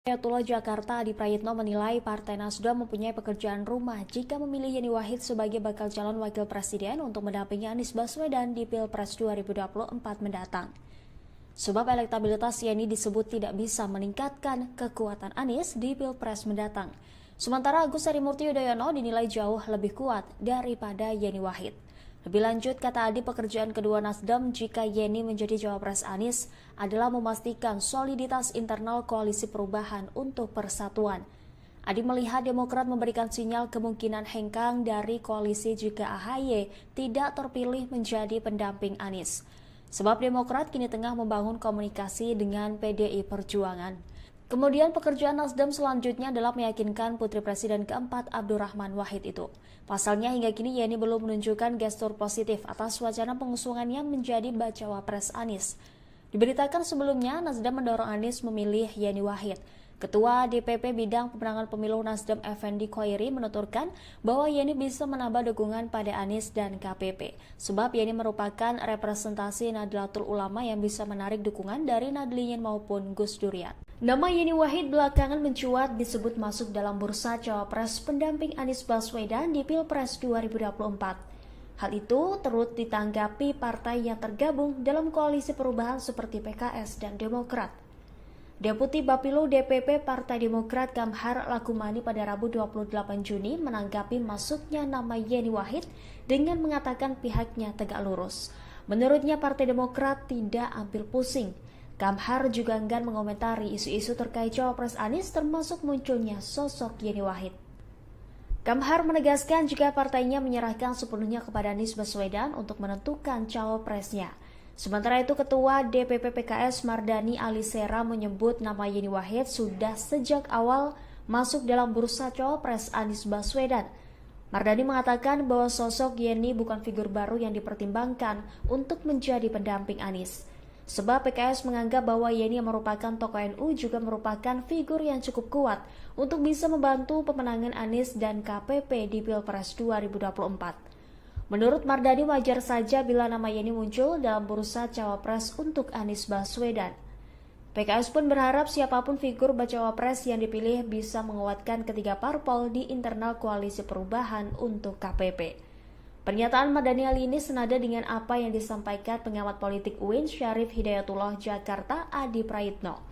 Hidayatullah Jakarta Adi Prayitno menilai Partai Nasdem mempunyai pekerjaan rumah jika memilih Yeni Wahid sebagai bakal calon wakil presiden untuk mendampingi Anies Baswedan di Pilpres 2024 mendatang. Sebab elektabilitas Yeni disebut tidak bisa meningkatkan kekuatan Anies di Pilpres mendatang. Sementara Agus Harimurti Yudhoyono dinilai jauh lebih kuat daripada Yeni Wahid. Lebih lanjut, kata Adi, pekerjaan kedua Nasdem jika Yeni menjadi cawapres Anies adalah memastikan soliditas internal koalisi perubahan untuk persatuan. Adi melihat Demokrat memberikan sinyal kemungkinan hengkang dari koalisi jika AHY tidak terpilih menjadi pendamping Anies. Sebab Demokrat kini tengah membangun komunikasi dengan PDI Perjuangan. Kemudian pekerjaan Nasdem selanjutnya adalah meyakinkan Putri Presiden keempat Abdurrahman Wahid itu. Pasalnya hingga kini Yeni belum menunjukkan gestur positif atas wacana pengusungannya menjadi bacawa pres Anies. Diberitakan sebelumnya Nasdem mendorong Anies memilih Yeni Wahid. Ketua DPP Bidang Pemenangan Pemilu Nasdem Effendi Khoiri menuturkan bahwa Yeni bisa menambah dukungan pada Anies dan KPP. Sebab Yeni merupakan representasi Nahdlatul Ulama yang bisa menarik dukungan dari Nadliyin maupun Gus Durian. Nama Yeni Wahid belakangan mencuat disebut masuk dalam bursa cawapres pendamping Anies Baswedan di Pilpres 2024. Hal itu turut ditanggapi partai yang tergabung dalam koalisi perubahan seperti PKS dan Demokrat. Deputi Bapilu DPP Partai Demokrat Kamhar Lakumani pada Rabu 28 Juni menanggapi masuknya nama Yeni Wahid dengan mengatakan pihaknya tegak lurus. Menurutnya Partai Demokrat tidak ambil pusing. Kamhar juga enggan mengomentari isu-isu terkait cawapres Anies termasuk munculnya sosok Yeni Wahid. Kamhar menegaskan jika partainya menyerahkan sepenuhnya kepada Anies Baswedan untuk menentukan cawapresnya. Sementara itu Ketua DPP PKS Mardani Alisera menyebut nama Yeni Wahid sudah sejak awal masuk dalam bursa cawapres Anies Baswedan. Mardani mengatakan bahwa sosok Yeni bukan figur baru yang dipertimbangkan untuk menjadi pendamping Anies. Sebab PKS menganggap bahwa Yeni yang merupakan tokoh NU juga merupakan figur yang cukup kuat untuk bisa membantu pemenangan Anies dan KPP di Pilpres 2024. Menurut Mardani wajar saja bila nama Yeni muncul dalam bursa cawapres untuk Anies Baswedan. PKS pun berharap siapapun figur bacawa pres yang dipilih bisa menguatkan ketiga parpol di internal koalisi perubahan untuk KPP. Pernyataan Mardani ini senada dengan apa yang disampaikan pengamat politik UIN Syarif Hidayatullah Jakarta Adi Prayitno.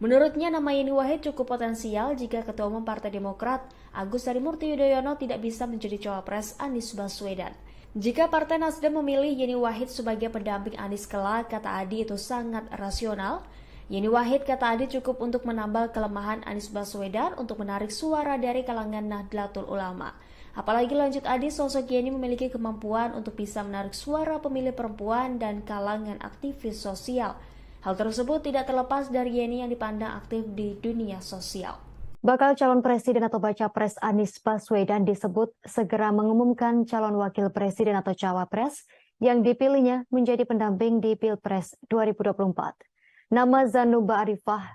Menurutnya nama Yeni Wahid cukup potensial jika Ketua Umum Partai Demokrat Agus Harimurti Yudhoyono tidak bisa menjadi cawapres Anies Baswedan. Jika Partai Nasdem memilih Yeni Wahid sebagai pendamping Anies kelak, kata Adi itu sangat rasional. Yeni Wahid, kata Adi, cukup untuk menambal kelemahan Anies Baswedan untuk menarik suara dari kalangan Nahdlatul Ulama. Apalagi lanjut Adi, sosok Yeni memiliki kemampuan untuk bisa menarik suara pemilih perempuan dan kalangan aktivis sosial. Hal tersebut tidak terlepas dari Yeni yang dipandang aktif di dunia sosial. Bakal calon presiden atau baca pres Anies Baswedan disebut segera mengumumkan calon wakil presiden atau cawapres yang dipilihnya menjadi pendamping di Pilpres 2024. Nama Zanuba Arifah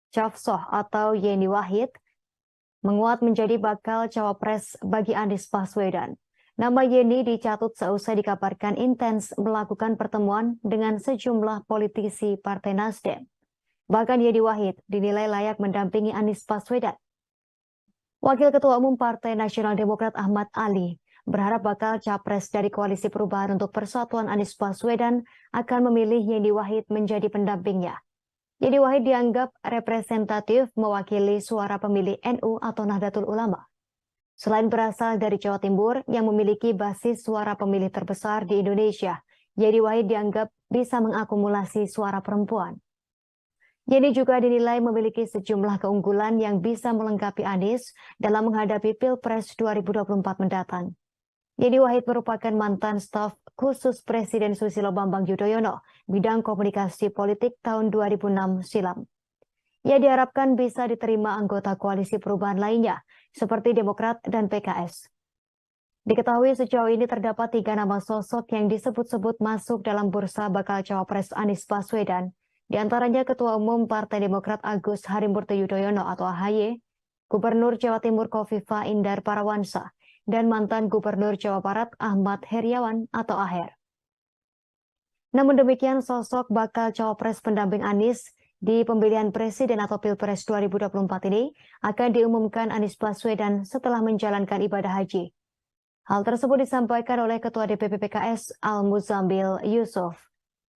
Cafsoh atau Yeni Wahid menguat menjadi bakal cawapres bagi Anies Baswedan. Nama Yeni dicatut seusai dikabarkan intens melakukan pertemuan dengan sejumlah politisi Partai Nasdem. Bahkan Yeni Wahid dinilai layak mendampingi Anies Baswedan. Wakil Ketua Umum Partai Nasional Demokrat Ahmad Ali berharap bakal capres dari Koalisi Perubahan untuk Persatuan Anies Baswedan akan memilih Yeni Wahid menjadi pendampingnya. Yeni Wahid dianggap representatif mewakili suara pemilih NU atau Nahdlatul Ulama. Selain berasal dari Jawa Timur yang memiliki basis suara pemilih terbesar di Indonesia, Yeni Wahid dianggap bisa mengakumulasi suara perempuan. Yeni juga dinilai memiliki sejumlah keunggulan yang bisa melengkapi Anies dalam menghadapi Pilpres 2024 mendatang. Yeni Wahid merupakan mantan staf khusus Presiden Susilo Bambang Yudhoyono, bidang komunikasi politik tahun 2006 silam. Ia diharapkan bisa diterima anggota koalisi perubahan lainnya, seperti Demokrat dan PKS. Diketahui sejauh ini terdapat 3 nama sosok yang disebut-sebut masuk dalam bursa bakal cawapres Anies Baswedan. Di antaranya Ketua Umum Partai Demokrat Agus Harimurti Yudhoyono atau AHY, Gubernur Jawa Timur Khofifah Indar Parawansa, dan mantan Gubernur Jawa Barat Ahmad Heriawan atau Aher. Namun demikian, sosok bakal cawapres pendamping Anies di pemilihan presiden atau Pilpres 2024 ini akan diumumkan Anies Baswedan setelah menjalankan ibadah haji. Hal tersebut disampaikan oleh Ketua DPP PKS Al-Muzamil Yusuf.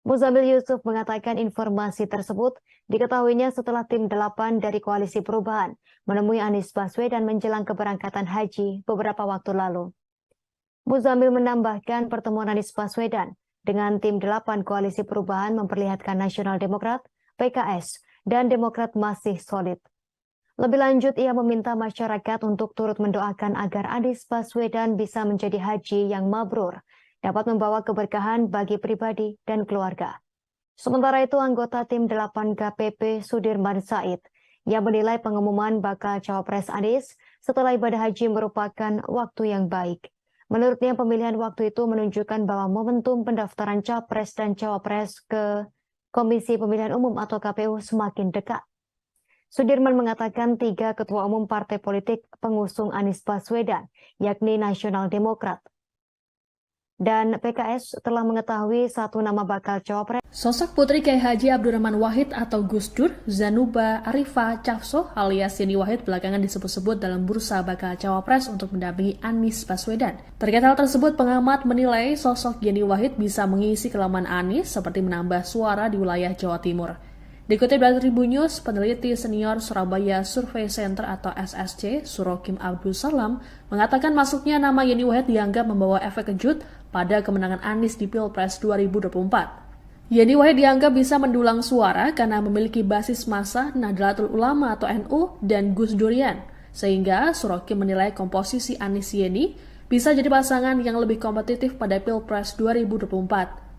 Muzamil Yusuf mengatakan informasi tersebut diketahuinya setelah tim 8 dari Koalisi Perubahan menemui Anies Baswedan menjelang keberangkatan haji beberapa waktu lalu. Muzamil menambahkan pertemuan Anies Baswedan dengan tim 8 Koalisi Perubahan memperlihatkan Nasional Demokrat, PKS, dan Demokrat masih solid. Lebih lanjut, ia meminta masyarakat untuk turut mendoakan agar Anies Baswedan bisa menjadi haji yang mabrur, dapat membawa keberkahan bagi pribadi dan keluarga. Sementara itu, anggota tim 8 KPP Sudirman Said yang menilai pengumuman bakal cawapres Anies setelah ibadah haji merupakan waktu yang baik. Menurutnya, pemilihan waktu itu menunjukkan bahwa momentum pendaftaran capres dan cawapres ke Komisi Pemilihan Umum atau KPU semakin dekat. Sudirman mengatakan 3 ketua umum partai politik pengusung Anies Baswedan, yakni Nasional Demokrat dan PKS telah mengetahui satu nama bakal cawapres. Sosok Putri Kiai Haji Abdurrahman Wahid atau Gus Dur, Zanuba Arifah Cafso alias Yeni Wahid belakangan disebut-sebut dalam bursa bakal cawapres untuk mendampingi Anies Baswedan. Terkait hal tersebut, pengamat menilai sosok Yeni Wahid bisa mengisi kelemahan Anies seperti menambah suara di wilayah Jawa Timur. Dikutip dari Tribunnews, peneliti senior Surabaya Survey Center atau SSC, Surokim Abdul Salam, mengatakan masuknya nama Yeni Wahid dianggap membawa efek kejut pada kemenangan Anies di Pilpres 2024. Yeni Wahid dianggap bisa mendulang suara karena memiliki basis massa Nahdlatul Ulama atau NU dan Gus Durian, sehingga Surokim menilai komposisi Anies Yeni bisa jadi pasangan yang lebih kompetitif pada Pilpres 2024.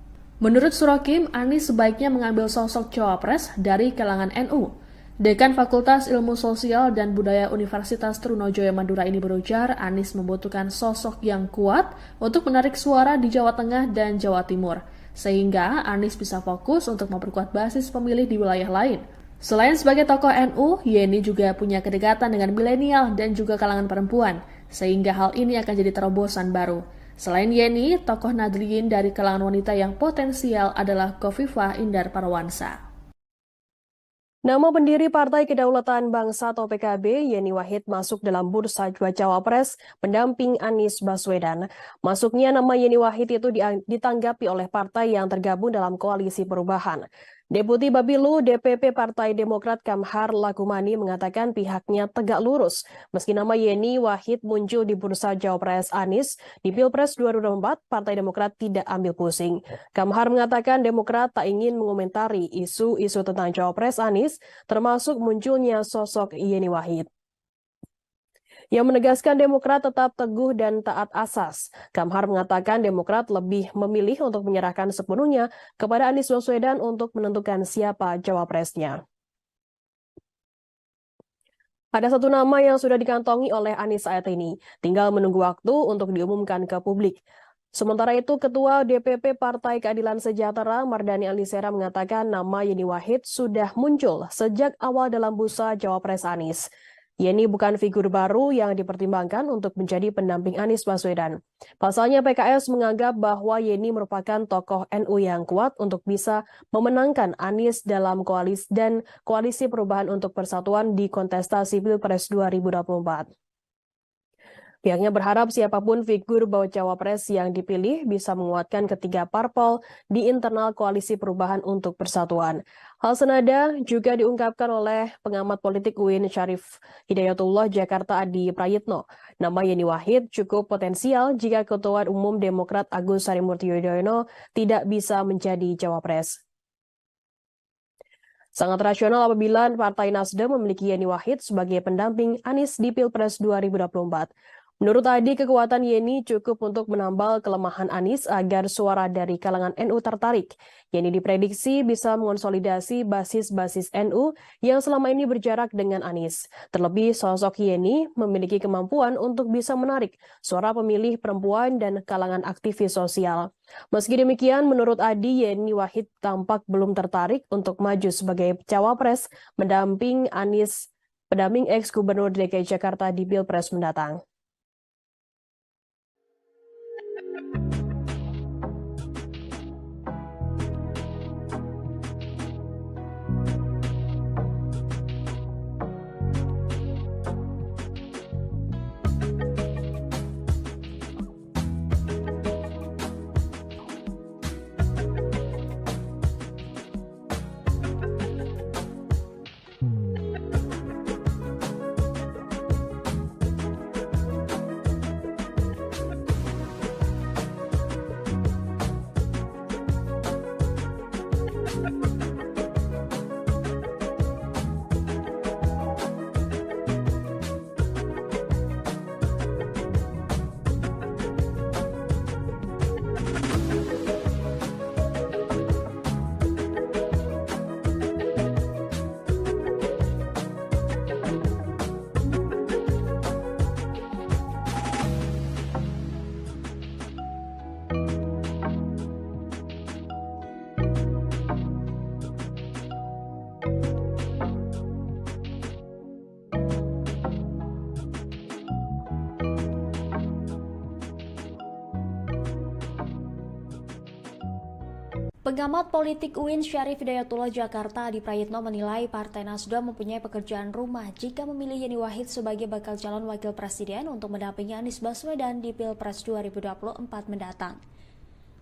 Menurut Surokim, Anies sebaiknya mengambil sosok cawapres dari kalangan NU. Dekan Fakultas Ilmu Sosial dan Budaya Universitas Trunojoyo Madura ini berujar Anies membutuhkan sosok yang kuat untuk menarik suara di Jawa Tengah dan Jawa Timur, sehingga Anies bisa fokus untuk memperkuat basis pemilih di wilayah lain. Selain sebagai tokoh NU, Yeni juga punya kedekatan dengan milenial dan juga kalangan perempuan, sehingga hal ini akan jadi terobosan baru. Selain Yeni, tokoh Nahdliyin dari kalangan wanita yang potensial adalah Khofifah Indar Parawansa. Nama pendiri Partai Kedaulatan Bangsa atau PKB, Yeni Wahid masuk dalam bursa cawapres pendamping Anies Baswedan. Masuknya nama Yeni Wahid itu ditanggapi oleh partai yang tergabung dalam Koalisi Perubahan. Deputi Bapilu DPP Partai Demokrat Kamhar Lakumani mengatakan pihaknya tegak lurus meski nama Yeni Wahid muncul di bursa cawapres Anies di Pilpres 2024, Partai Demokrat tidak ambil pusing. Kamhar mengatakan Demokrat tak ingin mengomentari isu-isu tentang cawapres Anies, termasuk munculnya sosok Yeni Wahid. Yang menegaskan Demokrat tetap teguh dan taat asas. Kamhar mengatakan Demokrat lebih memilih untuk menyerahkan sepenuhnya kepada Anies Baswedan untuk menentukan siapa cawapresnya. Ada satu nama yang sudah dikantongi oleh Anies saat ini, tinggal menunggu waktu untuk diumumkan ke publik. Sementara itu, Ketua DPP Partai Keadilan Sejahtera Mardani Alisera mengatakan nama Yeni Wahid sudah muncul sejak awal dalam bursa cawapres Anies. Yeni bukan figur baru yang dipertimbangkan untuk menjadi pendamping Anies Baswedan. Pasalnya PKS menganggap bahwa Yeni merupakan tokoh NU yang kuat untuk bisa memenangkan Anies dalam koalisi perubahan untuk persatuan di kontestasi Pilpres 2024. Pihaknya berharap siapapun figur bacawa pres yang dipilih bisa menguatkan ketiga parpol di internal Koalisi Perubahan untuk Persatuan. Hal senada juga diungkapkan oleh pengamat politik UIN Syarif Hidayatullah Jakarta Adi Prayitno. Nama Yeni Wahid cukup potensial jika Ketua Umum Demokrat Agus Harimurti Yudhoyono tidak bisa menjadi cawapres. Sangat rasional apabila Partai Nasdem memiliki Yeni Wahid sebagai pendamping Anies di Pilpres 2024. Menurut Adi, kekuatan Yeni cukup untuk menambal kelemahan Anies agar suara dari kalangan NU tertarik. Yeni diprediksi bisa mengonsolidasi basis-basis NU yang selama ini berjarak dengan Anies. Terlebih, sosok Yeni memiliki kemampuan untuk bisa menarik suara pemilih perempuan dan kalangan aktivis sosial. Meski demikian, menurut Adi, Yeni Wahid tampak belum tertarik untuk maju sebagai cawapres pendamping ex-Gubernur DKI Jakarta di Pilpres mendatang. Pengamat politik UIN Syarif Hidayatullah Jakarta Adi Prayitno menilai Partai Nasdem mempunyai pekerjaan rumah jika memilih Yeni Wahid sebagai bakal calon wakil presiden untuk mendampingi Anies Baswedan di Pilpres 2024 mendatang.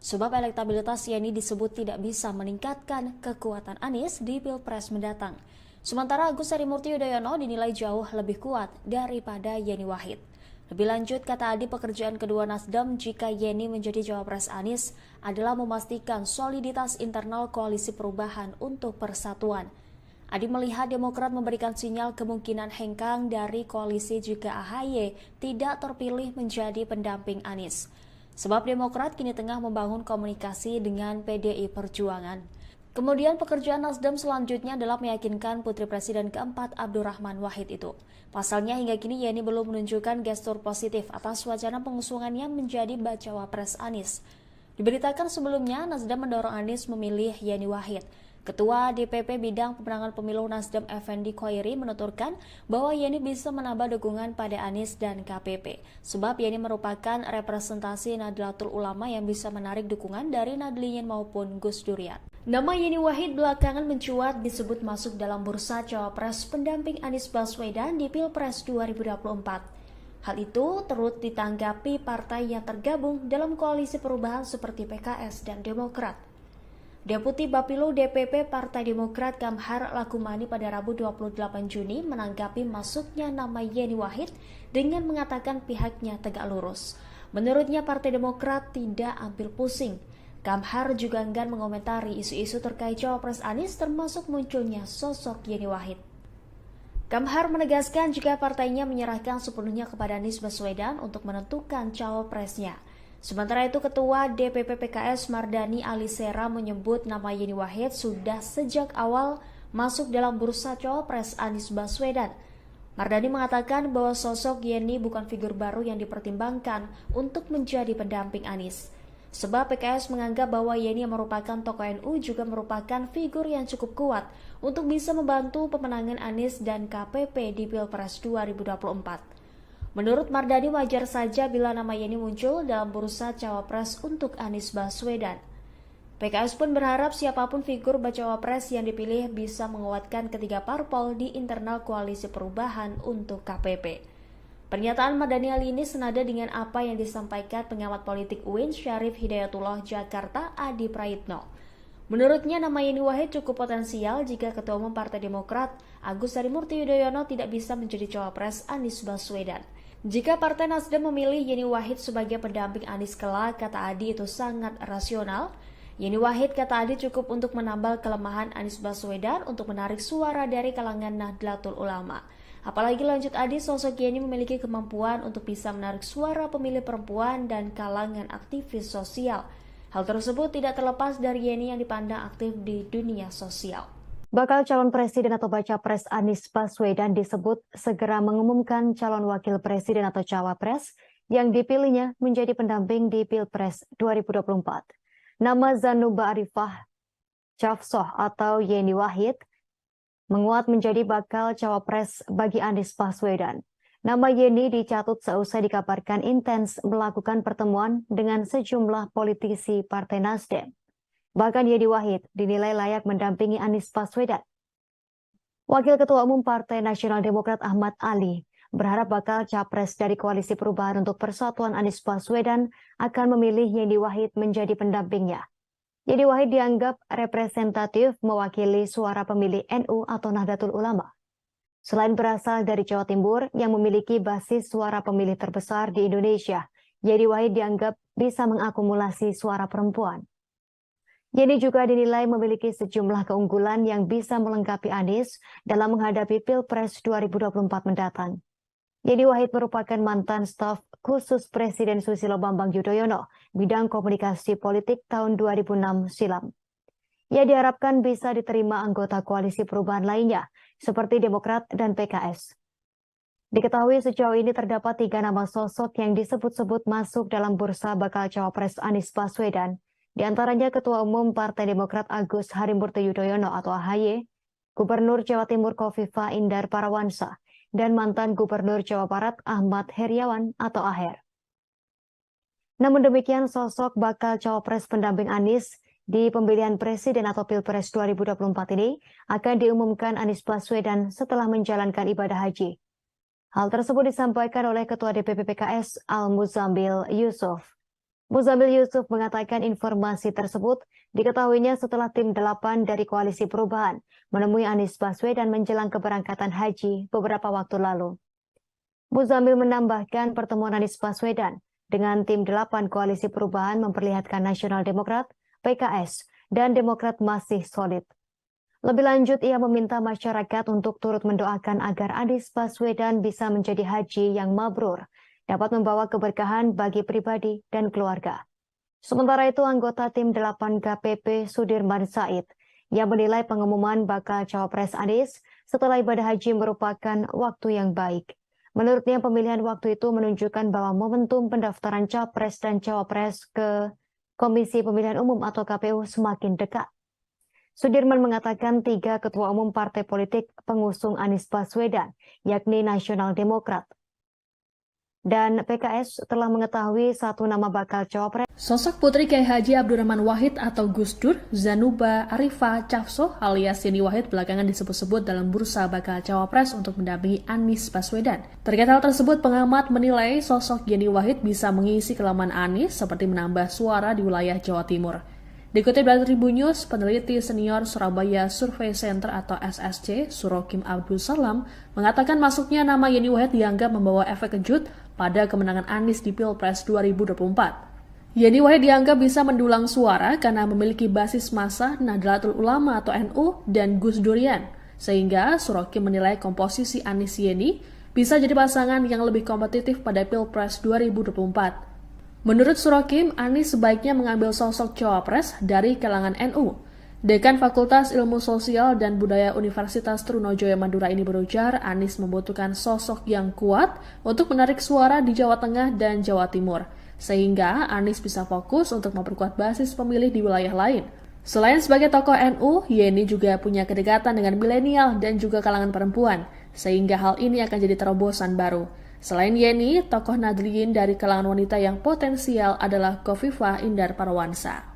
Sebab elektabilitas Yeni disebut tidak bisa meningkatkan kekuatan Anies di Pilpres mendatang. Sementara Agus Harimurti Yudhoyono dinilai jauh lebih kuat daripada Yeni Wahid. Lebih lanjut, kata Adi, pekerjaan kedua Nasdem jika Yeni menjadi cawapres Anies adalah memastikan soliditas internal koalisi perubahan untuk persatuan. Adi melihat Demokrat memberikan sinyal kemungkinan hengkang dari koalisi jika AHY tidak terpilih menjadi pendamping Anies. Sebab Demokrat kini tengah membangun komunikasi dengan PDI Perjuangan. Kemudian pekerjaan Nasdem selanjutnya adalah meyakinkan Putri Presiden keempat Abdurrahman Wahid itu. Pasalnya hingga kini Yeni belum menunjukkan gestur positif atas wacana pengusungannya menjadi bacawa pres Anies. Diberitakan sebelumnya Nasdem mendorong Anies memilih Yeni Wahid. Ketua DPP Bidang Pemenangan Pemilu Nasdem Effendi Khoiri menuturkan bahwa Yeni bisa menambah dukungan pada Anies dan KPP. Sebab Yeni merupakan representasi Nahdlatul Ulama yang bisa menarik dukungan dari Nadliyin maupun Gus Durian. Nama Yeni Wahid belakangan mencuat disebut masuk dalam bursa cawapres pendamping Anies Baswedan di Pilpres 2024. Hal itu turut ditanggapi partai yang tergabung dalam koalisi perubahan seperti PKS dan Demokrat. Deputi Bapilu DPP Partai Demokrat Kamhar Lakumani pada Rabu 28 Juni menanggapi masuknya nama Yeni Wahid dengan mengatakan pihaknya tegak lurus. Menurutnya Partai Demokrat tidak ambil pusing. Kamhar juga enggan mengomentari isu-isu terkait cawapres Anies termasuk munculnya sosok Yeni Wahid. Kamhar menegaskan jika partainya menyerahkan sepenuhnya kepada Anies Baswedan untuk menentukan cawapresnya. Sementara itu Ketua DPP PKS Mardani Alisera menyebut nama Yeni Wahid sudah sejak awal masuk dalam bursa cawapres Anies Baswedan. Mardani mengatakan bahwa sosok Yeni bukan figur baru yang dipertimbangkan untuk menjadi pendamping Anies. Sebab PKS menganggap bahwa Yeni yang merupakan tokoh NU juga merupakan figur yang cukup kuat untuk bisa membantu pemenangan Anies dan KPP di Pilpres 2024. Menurut Mardani wajar saja bila nama Yeni muncul dalam bursa cawapres untuk Anies Baswedan. PKS pun berharap siapapun figur bacawa pres yang dipilih bisa menguatkan ketiga parpol di internal koalisi perubahan untuk KPP. Pernyataan Mardani ini senada dengan apa yang disampaikan pengamat politik UIN Syarif Hidayatullah Jakarta Adi Prayitno. Menurutnya nama Yeni Wahid cukup potensial jika Ketua Umum Partai Demokrat Agus Harimurti Yudhoyono tidak bisa menjadi cawapres Anies Baswedan. Jika Partai Nasdem memilih Yeni Wahid sebagai pendamping Anies kelak, kata Adi itu sangat rasional. Yeni Wahid, kata Adi, cukup untuk menambal kelemahan Anies Baswedan untuk menarik suara dari kalangan Nahdlatul Ulama. Apalagi lanjut Adi, sosok Yeni memiliki kemampuan untuk bisa menarik suara pemilih perempuan dan kalangan aktivis sosial. Hal tersebut tidak terlepas dari Yeni yang dipandang aktif di dunia sosial. Bakal calon presiden atau baca pres Anies Baswedan disebut segera mengumumkan calon wakil presiden atau cawapres yang dipilihnya menjadi pendamping di Pilpres 2024. Nama Zanuba Arifah Cafsoh atau Yeni Wahid menguat menjadi bakal cawapres bagi Anies Baswedan. Nama Yeni dicatut seusai dikabarkan intens melakukan pertemuan dengan sejumlah politisi Partai Nasdem. Bahkan Yeni Wahid dinilai layak mendampingi Anies Baswedan. Wakil Ketua Umum Partai Nasional Demokrat Ahmad Ali berharap bakal capres dari Koalisi Perubahan untuk Persatuan Anies Baswedan akan memilih Yeni Wahid menjadi pendampingnya. Yeni Wahid dianggap representatif mewakili suara pemilih NU atau Nahdlatul Ulama. Selain berasal dari Jawa Timur yang memiliki basis suara pemilih terbesar di Indonesia, Yeni Wahid dianggap bisa mengakumulasi suara perempuan. Yeni juga dinilai memiliki sejumlah keunggulan yang bisa melengkapi Anies dalam menghadapi Pilpres 2024 mendatang. Yeni Wahid merupakan mantan staf khusus Presiden Susilo Bambang Yudhoyono bidang komunikasi politik tahun 2006 silam. Ia diharapkan bisa diterima anggota koalisi perubahan lainnya seperti Demokrat dan PKS. Diketahui sejauh ini terdapat 3 nama sosok yang disebut-sebut masuk dalam bursa bakal cawapres Anies Baswedan, di antaranya Ketua Umum Partai Demokrat Agus Harimurti Yudhoyono atau AHY, Gubernur Jawa Timur Khofifah Indar Parawansa, dan mantan Gubernur Jawa Barat Ahmad Heriawan atau Aher. Namun demikian, sosok bakal cawapres pendamping Anies di pemilihan presiden atau Pilpres 2024 ini akan diumumkan Anies Baswedan setelah menjalankan ibadah haji. Hal tersebut disampaikan oleh Ketua DPP PKS Al-Muzamil Yusuf. Muzamil Yusuf mengatakan informasi tersebut diketahuinya setelah tim 8 dari Koalisi Perubahan menemui Anies Baswedan menjelang keberangkatan haji beberapa waktu lalu. Muzamil menambahkan pertemuan Anies Baswedan dengan tim 8 Koalisi Perubahan memperlihatkan Nasional Demokrat, PKS, dan Demokrat masih solid. Lebih lanjut, ia meminta masyarakat untuk turut mendoakan agar Anies Baswedan bisa menjadi haji yang mabrur, dapat membawa keberkahan bagi pribadi dan keluarga. Sementara itu, anggota tim 8 KPP Sudirman Said yang menilai pengumuman bakal cawapres Anies setelah ibadah haji merupakan waktu yang baik. Menurutnya, pemilihan waktu itu menunjukkan bahwa momentum pendaftaran capres dan cawapres ke Komisi Pemilihan Umum atau KPU semakin dekat. Sudirman mengatakan 3 ketua umum partai politik pengusung Anies Baswedan, yakni Nasional Demokrat dan PKS telah mengetahui satu nama bakal cawapres. Sosok Putri Kiai Haji Abdurrahman Wahid atau Gus Dur, Zanuba Arifah Cafso alias Yeni Wahid belakangan disebut-sebut dalam bursa bakal cawapres untuk mendampingi Anies Baswedan. Terkait hal tersebut, pengamat menilai sosok Yeni Wahid bisa mengisi kelemahan Anies seperti menambah suara di wilayah Jawa Timur. Dikutip dari Tribun News, peneliti senior Surabaya Survey Center atau SSC, Surokim Abdul Salam, mengatakan masuknya nama Yeni Wahid dianggap membawa efek kejut pada kemenangan Anies di Pilpres 2024. Yeni Wahid dianggap bisa mendulang suara karena memiliki basis massa Nahdlatul Ulama atau NU dan Gus Durian, sehingga Surokim menilai komposisi Anies Yeni bisa jadi pasangan yang lebih kompetitif pada Pilpres 2024. Menurut Surokim, Anies sebaiknya mengambil sosok cawapres dari kalangan NU. Dekan Fakultas Ilmu Sosial dan Budaya Universitas Trunojoyo Madura ini berujar, Anies membutuhkan sosok yang kuat untuk menarik suara di Jawa Tengah dan Jawa Timur, sehingga Anies bisa fokus untuk memperkuat basis pemilih di wilayah lain. Selain sebagai tokoh NU, Yeni juga punya kedekatan dengan milenial dan juga kalangan perempuan, sehingga hal ini akan jadi terobosan baru. Selain Yeni, tokoh Nahdliyin dari kalangan wanita yang potensial adalah Khofifah Indar Parawansa.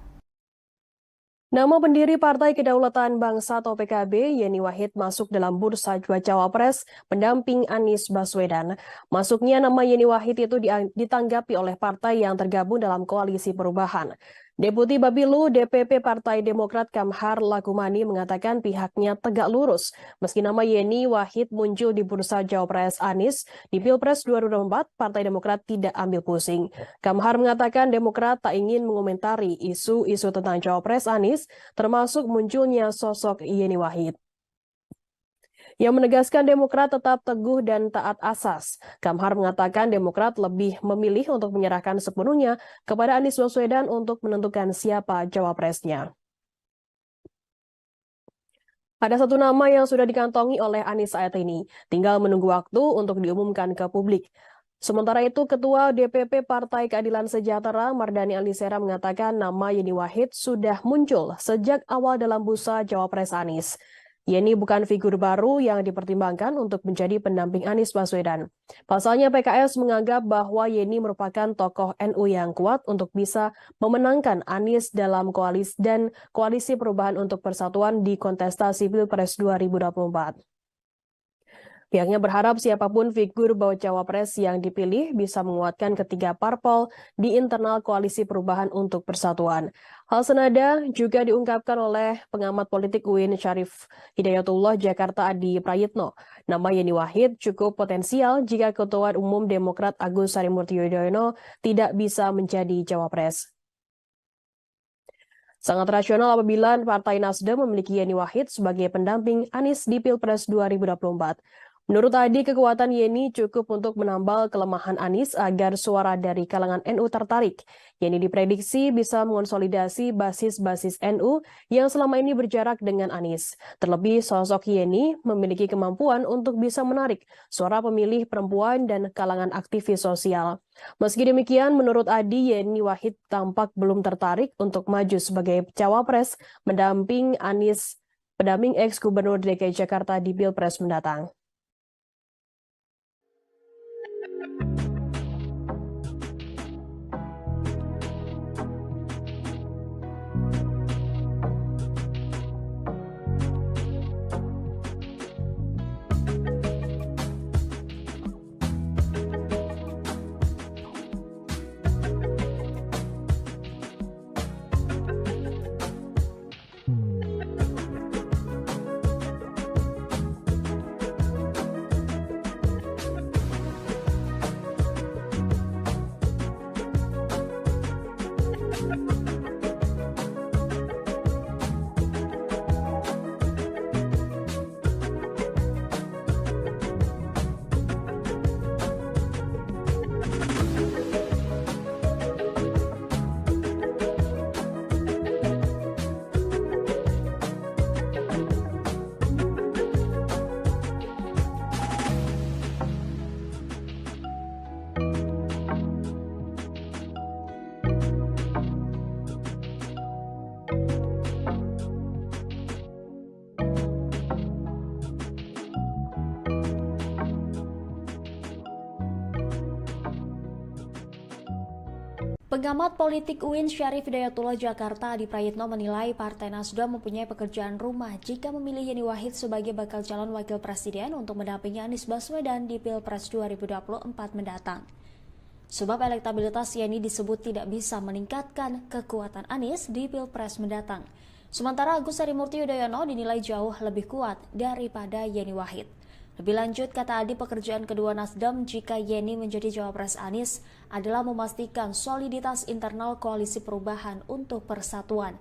Nama pendiri Partai Kedaulatan Bangsa atau PKB, Yeni Wahid masuk dalam bursa cawapres pendamping Anies Baswedan. Masuknya nama Yeni Wahid itu ditanggapi oleh partai yang tergabung dalam Koalisi Perubahan. Deputi Bapilu DPP Partai Demokrat Kamhar Lakumani mengatakan pihaknya tegak lurus meski nama Yeni Wahid muncul di bursa cawapres Anies di Pilpres 2024, Partai Demokrat tidak ambil pusing. Kamhar mengatakan Demokrat tak ingin mengomentari isu-isu tentang cawapres Anies, termasuk munculnya sosok Yeni Wahid. Yang menegaskan Demokrat tetap teguh dan taat asas. Kamhar mengatakan Demokrat lebih memilih untuk menyerahkan sepenuhnya kepada Anies Baswedan untuk menentukan siapa cawapresnya. Ada satu nama yang sudah dikantongi oleh Anies saat ini, tinggal menunggu waktu untuk diumumkan ke publik. Sementara itu, Ketua DPP Partai Keadilan Sejahtera Mardani Alisera mengatakan nama Yeni Wahid sudah muncul sejak awal dalam bursa cawapres Anies. Yeni bukan figur baru yang dipertimbangkan untuk menjadi pendamping Anies Baswedan. Pasalnya PKS menganggap bahwa Yeni merupakan tokoh NU yang kuat untuk bisa memenangkan Anies dalam koalisi perubahan untuk persatuan di kontestasi Pilpres 2024. Pihaknya berharap siapapun figur bacawa pres yang dipilih bisa menguatkan ketiga parpol di internal Koalisi Perubahan untuk Persatuan. Hal senada juga diungkapkan oleh pengamat politik UIN Syarif Hidayatullah Jakarta Adi Prayitno. Nama Yeni Wahid cukup potensial jika Ketua Umum Demokrat Agus Harimurti Yudhoyono tidak bisa menjadi cawapres. Sangat rasional apabila Partai Nasdem memiliki Yeni Wahid sebagai pendamping Anies di Pilpres 2024. Menurut Adi, kekuatan Yeni cukup untuk menambal kelemahan Anies agar suara dari kalangan NU tertarik. Yeni diprediksi bisa mengonsolidasi basis-basis NU yang selama ini berjarak dengan Anies. Terlebih, sosok Yeni memiliki kemampuan untuk bisa menarik suara pemilih perempuan dan kalangan aktivis sosial. Meski demikian, menurut Adi, Yeni Wahid tampak belum tertarik untuk maju sebagai cawapres mendamping Anies, pendamping ex-Gubernur DKI Jakarta di Pilpres mendatang. Pengamat politik UIN Syarif Hidayatullah Jakarta Adi Prayitno menilai Partai Nasdem mempunyai pekerjaan rumah jika memilih Yeni Wahid sebagai bakal calon wakil presiden untuk mendampingi Anies Baswedan di Pilpres 2024 mendatang. Sebab elektabilitas Yeni disebut tidak bisa meningkatkan kekuatan Anies di Pilpres mendatang. Sementara Agus Harimurti Yudhoyono dinilai jauh lebih kuat daripada Yeni Wahid. Lebih lanjut, kata Adi, pekerjaan kedua Nasdem jika Yeni menjadi cawapres Anies adalah memastikan soliditas internal koalisi perubahan untuk persatuan.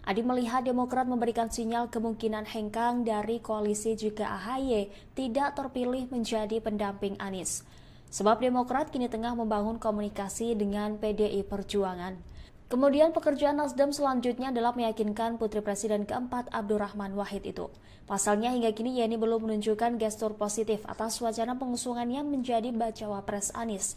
Adi melihat Demokrat memberikan sinyal kemungkinan hengkang dari koalisi jika AHY tidak terpilih menjadi pendamping Anies. Sebab Demokrat kini tengah membangun komunikasi dengan PDI Perjuangan. Kemudian pekerjaan Nasdem selanjutnya adalah meyakinkan Putri Presiden keempat Abdurrahman Wahid itu. Pasalnya hingga kini Yeni belum menunjukkan gestur positif atas wacana pengusungannya menjadi bacawa pres Anies.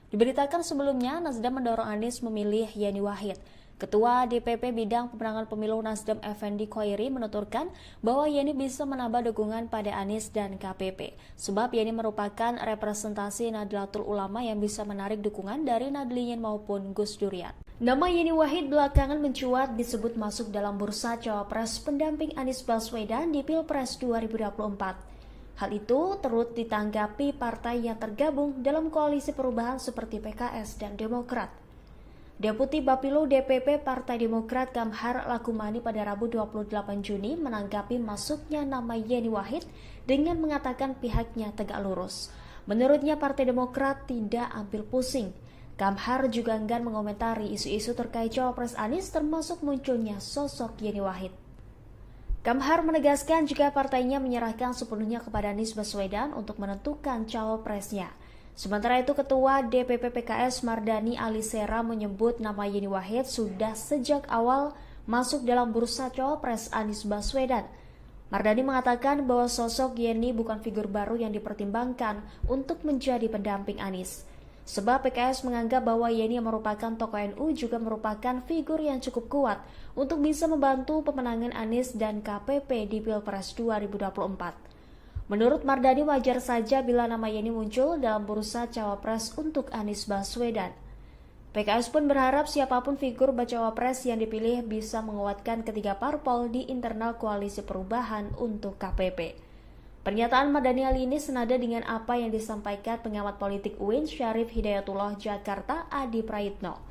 Diberitakan sebelumnya Nasdem mendorong Anies memilih Yeni Wahid. Ketua DPP Bidang Pemenangan Pemilu Nasdem Effendi Khoiri menuturkan bahwa Yeni bisa menambah dukungan pada Anies dan KPP. Sebab Yeni merupakan representasi Nahdlatul Ulama yang bisa menarik dukungan dari Nadliyin maupun Gus Durian. Nama Yeni Wahid belakangan mencuat disebut masuk dalam bursa cawapres pendamping Anies Baswedan di Pilpres 2024. Hal itu turut ditanggapi partai yang tergabung dalam koalisi perubahan seperti PKS dan Demokrat. Deputi Bapilu DPP Partai Demokrat Kamhar Lakumani pada Rabu 28 Juni menanggapi masuknya nama Yeni Wahid dengan mengatakan pihaknya tegak lurus. Menurutnya Partai Demokrat tidak ambil pusing. Kamhar juga enggan mengomentari isu-isu terkait cawapres Anies termasuk munculnya sosok Yeni Wahid. Kamhar menegaskan jika partainya menyerahkan sepenuhnya kepada Anies Baswedan untuk menentukan cawapresnya. Sementara itu Ketua DPP PKS Mardani Alisera menyebut nama Yeni Wahid sudah sejak awal masuk dalam bursa cawapres Anies Baswedan. Mardani mengatakan bahwa sosok Yeni bukan figur baru yang dipertimbangkan untuk menjadi pendamping Anies. Sebab PKS menganggap bahwa Yeni yang merupakan tokoh NU juga merupakan figur yang cukup kuat untuk bisa membantu pemenangan Anies dan KPP di Pilpres 2024. Menurut Mardani wajar saja bila nama Yeni muncul dalam bursa cawapres untuk Anies Baswedan. PKS pun berharap siapapun figur bacawa pres yang dipilih bisa menguatkan ketiga parpol di internal koalisi perubahan untuk KPP. Pernyataan Mardani ini senada dengan apa yang disampaikan pengamat politik UIN Syarif Hidayatullah Jakarta Adi Prayitno.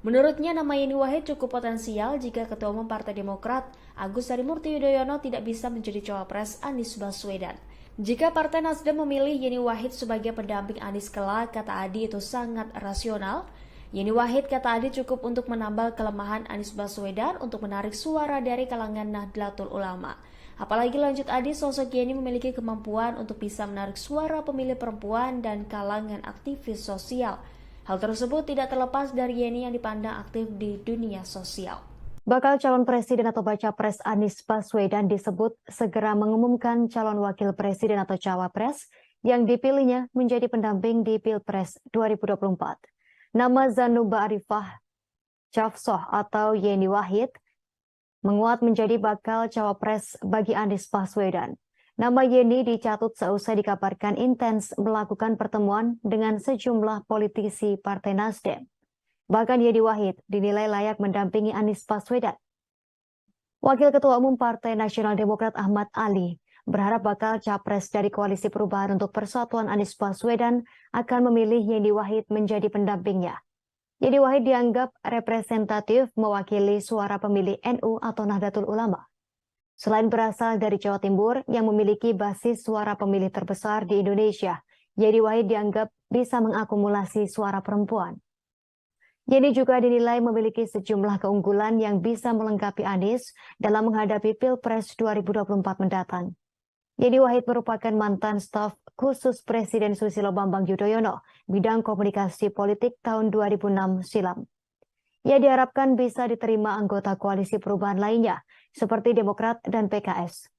Menurutnya nama Yeni Wahid cukup potensial jika Ketua Umum Partai Demokrat Agus Harimurti Yudhoyono tidak bisa menjadi cawapres Anies Baswedan. Jika Partai Nasdem memilih Yeni Wahid sebagai pendamping Anies kelak, kata Adi itu sangat rasional. Yeni Wahid, kata Adi, cukup untuk menambal kelemahan Anies Baswedan untuk menarik suara dari kalangan Nahdlatul Ulama. Apalagi lanjut Adi, sosok Yeni memiliki kemampuan untuk bisa menarik suara pemilih perempuan dan kalangan aktivis sosial. Hal tersebut tidak terlepas dari Yeni yang dipandang aktif di dunia sosial. Bakal calon presiden atau baca pres Anies Baswedan disebut segera mengumumkan calon wakil presiden atau cawapres yang dipilihnya menjadi pendamping di Pilpres 2024. Nama Zanuba Arifah Cafsoh atau Yeni Wahid menguat menjadi bakal cawapres bagi Anies Baswedan. Nama Yeni dicatut seusai dikabarkan intens melakukan pertemuan dengan sejumlah politisi Partai Nasdem. Bahkan Yeni Wahid dinilai layak mendampingi Anies Baswedan. Wakil Ketua Umum Partai Nasional Demokrat Ahmad Ali berharap bakal capres dari Koalisi Perubahan untuk Persatuan Anies Baswedan akan memilih Yeni Wahid menjadi pendampingnya. Yeni Wahid dianggap representatif mewakili suara pemilih NU atau Nahdlatul Ulama. Selain berasal dari Jawa Timur yang memiliki basis suara pemilih terbesar di Indonesia, Yeni Wahid dianggap bisa mengakumulasi suara perempuan. Yeni juga dinilai memiliki sejumlah keunggulan yang bisa melengkapi Anies dalam menghadapi Pilpres 2024 mendatang. Yeni Wahid merupakan mantan staf khusus Presiden Susilo Bambang Yudhoyono, bidang komunikasi politik tahun 2006 silam. Ia diharapkan bisa diterima anggota koalisi perubahan lainnya, seperti Demokrat dan PKS.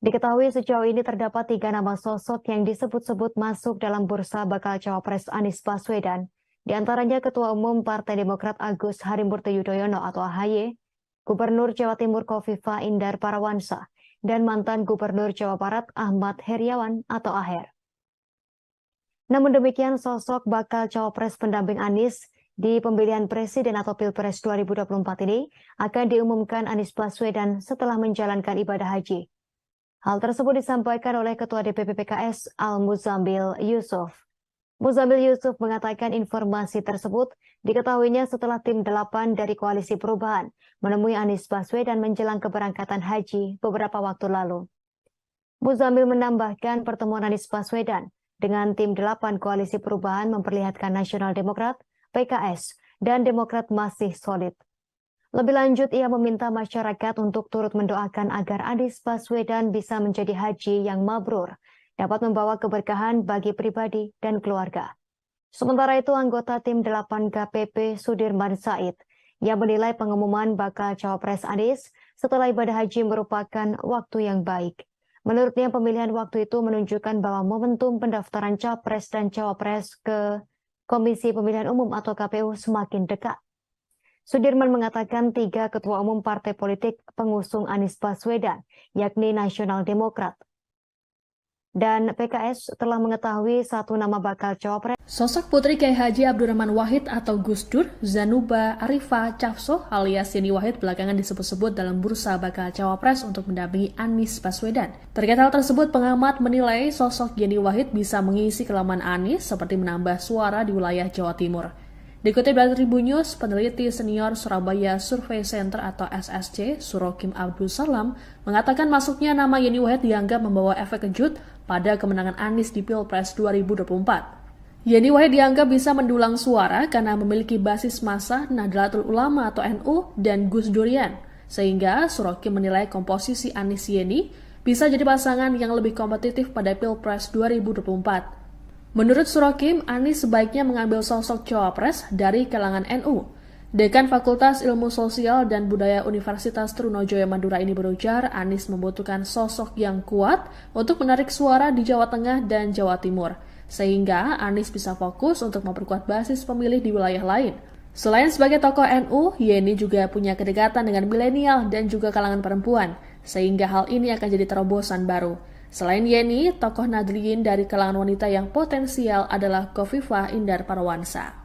Diketahui sejauh ini terdapat 3 nama sosok yang disebut-sebut masuk dalam bursa bakal cawapres Anies Baswedan. Di antaranya Ketua Umum Partai Demokrat Agus Harimurti Yudhoyono atau AHY, Gubernur Jawa Timur Khofifah Indar Parawansa, dan mantan Gubernur Jawa Barat Ahmad Heriawan atau Aher. Namun demikian, sosok bakal cawapres pendamping Anies di pemilihan presiden atau Pilpres 2024 ini akan diumumkan Anies Baswedan setelah menjalankan ibadah haji. Hal tersebut disampaikan oleh Ketua DPP PKS Al-Muzamil Yusuf. Muzamil Yusuf mengatakan informasi tersebut diketahuinya setelah tim 8 dari Koalisi Perubahan menemui Anies Baswedan menjelang keberangkatan haji beberapa waktu lalu. Muzamil menambahkan pertemuan Anies Baswedan dengan tim 8 Koalisi Perubahan memperlihatkan Nasional Demokrat, PKS, dan Demokrat masih solid. Lebih lanjut, ia meminta masyarakat untuk turut mendoakan agar Anies Baswedan bisa menjadi haji yang mabrur, dapat membawa keberkahan bagi pribadi dan keluarga. Sementara itu, anggota tim 8 KPP Sudirman Said yang menilai pengumuman bakal cawapres Anies setelah ibadah haji merupakan waktu yang baik. Menurutnya, pemilihan waktu itu menunjukkan bahwa momentum pendaftaran capres dan cawapres ke Komisi Pemilihan Umum atau KPU semakin dekat. Sudirman mengatakan 3 ketua umum partai politik pengusung Anies Baswedan, yakni Nasional Demokrat dan PKS telah mengetahui satu nama bakal cawapres. Sosok Putri Kiai Haji Abdurrahman Wahid atau Gus Dur, Zanuba Arifah Cafsoh alias Yeni Wahid belakangan disebut-sebut dalam bursa bakal cawapres untuk mendampingi Anies Baswedan. Terkait hal tersebut, pengamat menilai sosok Yeni Wahid bisa mengisi kelamaan Anies seperti menambah suara di wilayah Jawa Timur. Dikutip dari Tribunnews, peneliti senior Surabaya Survey Center atau SSC, Surokim Abdul Salam, mengatakan masuknya nama Yeni Wahid dianggap membawa efek kejut pada kemenangan Anies di Pilpres 2024. Yeni Wahid dianggap bisa mendulang suara karena memiliki basis massa Nahdlatul Ulama atau NU dan Gus Durian, sehingga Surokim menilai komposisi Anies Yeni bisa jadi pasangan yang lebih kompetitif pada Pilpres 2024. Menurut Surokim, Anies sebaiknya mengambil sosok cawapres dari kalangan NU. Dekan Fakultas Ilmu Sosial dan Budaya Universitas Trunojoyo Madura ini berujar, Anies membutuhkan sosok yang kuat untuk menarik suara di Jawa Tengah dan Jawa Timur, sehingga Anies bisa fokus untuk memperkuat basis pemilih di wilayah lain. Selain sebagai tokoh NU, Yeni juga punya kedekatan dengan milenial dan juga kalangan perempuan, sehingga hal ini akan jadi terobosan baru. Selain Yeni, tokoh Nahdliyin dari kalangan wanita yang potensial adalah Khofifah Indar Parawansa.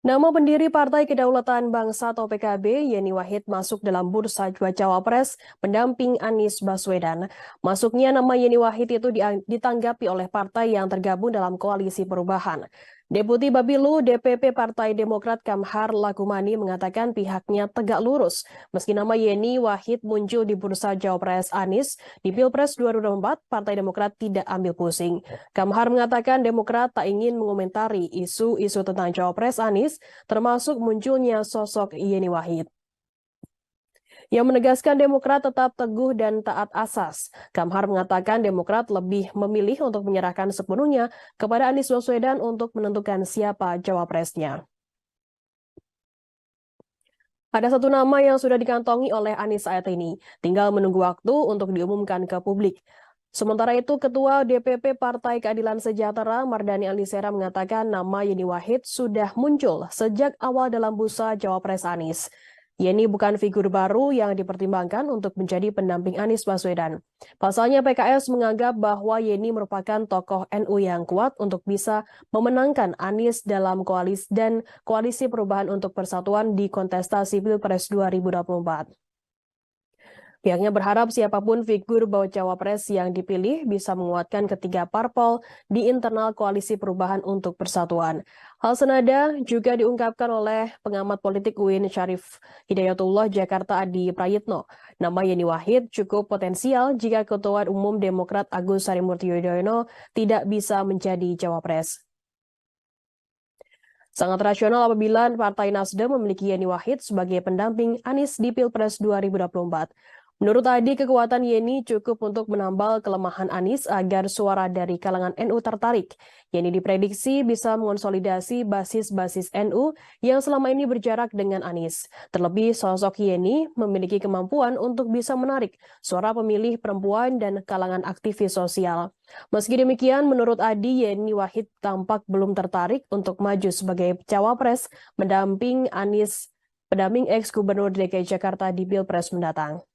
Nama pendiri Partai Kedaulatan Bangsa atau PKB, Yeni Wahid masuk dalam bursa cawapres pendamping Anies Baswedan. Masuknya nama Yeni Wahid itu ditanggapi oleh partai yang tergabung dalam Koalisi Perubahan. Deputi Bapilu DPP Partai Demokrat Kamhar Lakumani mengatakan pihaknya tegak lurus meski nama Yeni Wahid muncul di bursa cawapres Anies di Pilpres 2024, Partai Demokrat tidak ambil pusing. Kamhar mengatakan Demokrat tak ingin mengomentari isu-isu tentang cawapres Anies, termasuk munculnya sosok Yeni Wahid. Yang menegaskan Demokrat tetap teguh dan taat asas. Kamhar mengatakan Demokrat lebih memilih untuk menyerahkan sepenuhnya kepada Anies Baswedan untuk menentukan siapa cawapresnya. Ada satu nama yang sudah dikantongi oleh Anies saat ini, tinggal menunggu waktu untuk diumumkan ke publik. Sementara itu, Ketua DPP Partai Keadilan Sejahtera Mardani Alisera mengatakan nama Yeni Wahid sudah muncul sejak awal dalam bursa cawapres Anies. Yeni bukan figur baru yang dipertimbangkan untuk menjadi pendamping Anies Baswedan. Pasalnya PKS menganggap bahwa Yeni merupakan tokoh NU yang kuat untuk bisa memenangkan Anies dalam koalisi Perubahan untuk Persatuan di kontestasi Pilpres 2024. Pihaknya berharap siapapun figur bacawa pres yang dipilih bisa menguatkan ketiga parpol di internal Koalisi Perubahan untuk Persatuan. Hal senada juga diungkapkan oleh pengamat politik UIN Syarif Hidayatullah Jakarta Adi Prayitno. Nama Yeni Wahid cukup potensial jika Ketua Umum Demokrat Agus Harimurti Yudhoyono tidak bisa menjadi cawapres. Sangat rasional apabila Partai Nasdem memiliki Yeni Wahid sebagai pendamping Anies di Pilpres 2024. Menurut Adi, kekuatan Yeni cukup untuk menambal kelemahan Anies agar suara dari kalangan NU tertarik. Yeni diprediksi bisa mengonsolidasi basis-basis NU yang selama ini berjarak dengan Anies. Terlebih, sosok Yeni memiliki kemampuan untuk bisa menarik suara pemilih perempuan dan kalangan aktivis sosial. Meski demikian, menurut Adi, Yeni Wahid tampak belum tertarik untuk maju sebagai cawapres pendamping ex-Gubernur DKI Jakarta di Pilpres mendatang.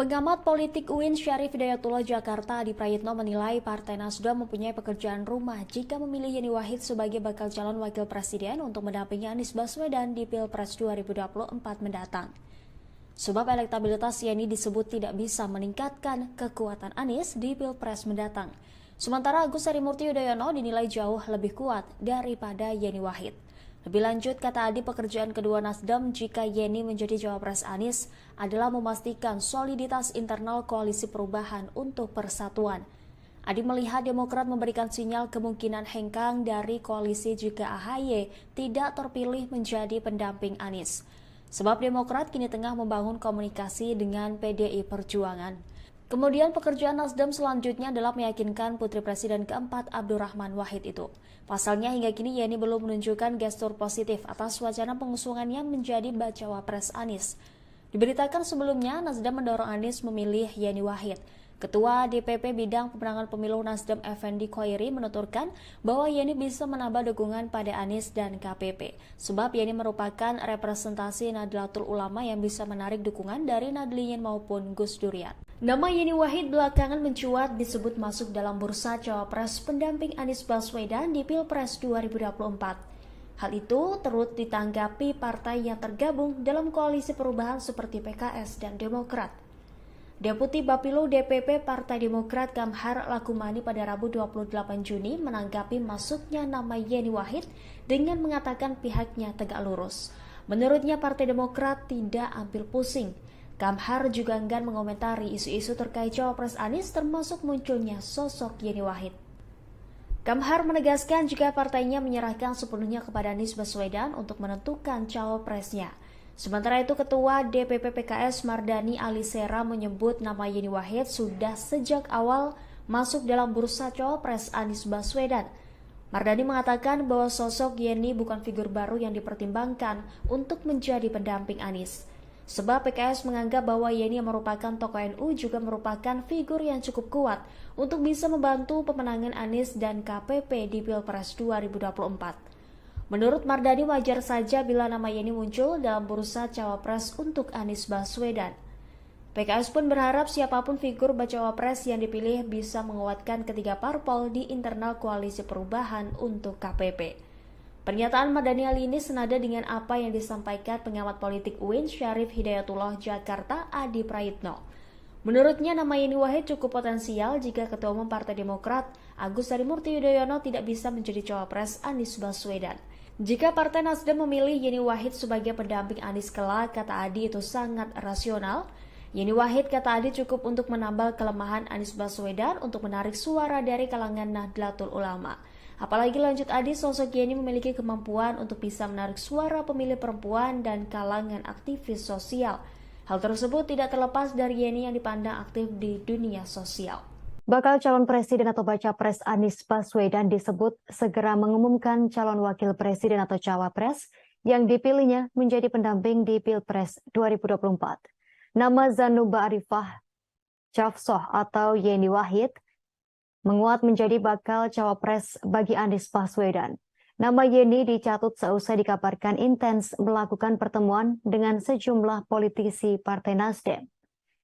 Pengamat politik UIN Syarif Hidayatullah Jakarta Adi Prayitno menilai Partai Nasdem mempunyai pekerjaan rumah jika memilih Yeni Wahid sebagai bakal calon wakil presiden untuk mendampingi Anies Baswedan di Pilpres 2024 mendatang. Sebab elektabilitas Yeni disebut tidak bisa meningkatkan kekuatan Anies di Pilpres mendatang. Sementara Agus Harimurti Yudhoyono dinilai jauh lebih kuat daripada Yeni Wahid. Lebih lanjut, kata Adi, pekerjaan kedua Nasdem jika Yeni menjadi cawapres Anies adalah memastikan soliditas internal koalisi perubahan untuk persatuan. Adi melihat Demokrat memberikan sinyal kemungkinan hengkang dari koalisi jika AHY tidak terpilih menjadi pendamping Anies. Sebab Demokrat kini tengah membangun komunikasi dengan PDI Perjuangan. Kemudian pekerjaan Nasdem selanjutnya adalah meyakinkan Putri Presiden keempat Abdurrahman Wahid itu. Pasalnya hingga kini Yeni belum menunjukkan gestur positif atas wacana pengusungannya menjadi bacawa pres Anies. Diberitakan sebelumnya Nasdem mendorong Anies memilih Yeni Wahid. Ketua DPP Bidang Pemenangan Pemilu Nasdem Effendi Khoiri menuturkan bahwa Yeni bisa menambah dukungan pada Anies dan KPP. Sebab Yeni merupakan representasi Nahdlatul Ulama yang bisa menarik dukungan dari Nadliyin maupun Gus Durian. Nama Yeni Wahid belakangan mencuat disebut masuk dalam bursa cawapres pendamping Anies Baswedan di Pilpres 2024. Hal itu turut ditanggapi partai yang tergabung dalam koalisi perubahan seperti PKS dan Demokrat. Deputi Bapilo DPP Partai Demokrat Kamhar Lakumani pada Rabu 28 Juni menanggapi masuknya nama Yeni Wahid dengan mengatakan pihaknya tegak lurus. Menurutnya Partai Demokrat tidak ambil pusing. Kamhar juga enggan mengomentari isu-isu terkait cawapres Anies termasuk munculnya sosok Yeni Wahid. Kamhar menegaskan jika partainya menyerahkan sepenuhnya kepada Anies Baswedan untuk menentukan cawapresnya. Sementara itu Ketua DPP PKS Mardani Alisera menyebut nama Yeni Wahid sudah sejak awal masuk dalam bursa cawapres Anies Baswedan. Mardani mengatakan bahwa sosok Yeni bukan figur baru yang dipertimbangkan untuk menjadi pendamping Anies. Sebab PKS menganggap bahwa Yeni yang merupakan tokoh NU juga merupakan figur yang cukup kuat untuk bisa membantu pemenangan Anies dan KPP di Pilpres 2024. Menurut Mardani wajar saja bila nama Yeni muncul dalam bursa cawapres untuk Anies Baswedan. PKS pun berharap siapapun figur bacawa pres yang dipilih bisa menguatkan ketiga parpol di internal koalisi perubahan untuk KPP. Pernyataan Mardani ini senada dengan apa yang disampaikan pengamat politik UIN Syarif Hidayatullah Jakarta Adi Prayitno. Menurutnya nama Yeni Wahid cukup potensial jika Ketua Umum Partai Demokrat Agus Harimurti Yudhoyono tidak bisa menjadi cawapres Anies Baswedan. Jika Partai Nasdem memilih Yeni Wahid sebagai pendamping Anies kelak, kata Adi itu sangat rasional. Yeni Wahid, kata Adi, cukup untuk menambal kelemahan Anies Baswedan untuk menarik suara dari kalangan Nahdlatul Ulama. Apalagi lanjut Adi, sosok Yeni memiliki kemampuan untuk bisa menarik suara pemilih perempuan dan kalangan aktivis sosial. Hal tersebut tidak terlepas dari Yeni yang dipandang aktif di dunia sosial. Bakal calon presiden atau baca pres Anies Baswedan disebut segera mengumumkan calon wakil presiden atau cawapres yang dipilihnya menjadi pendamping di Pilpres 2024. Nama Zanuba Arifah Cafsoh atau Yeni Wahid menguat menjadi bakal cawapres bagi Anies Baswedan. Nama Yeni dicatut seusai dikabarkan intens melakukan pertemuan dengan sejumlah politisi Partai Nasdem.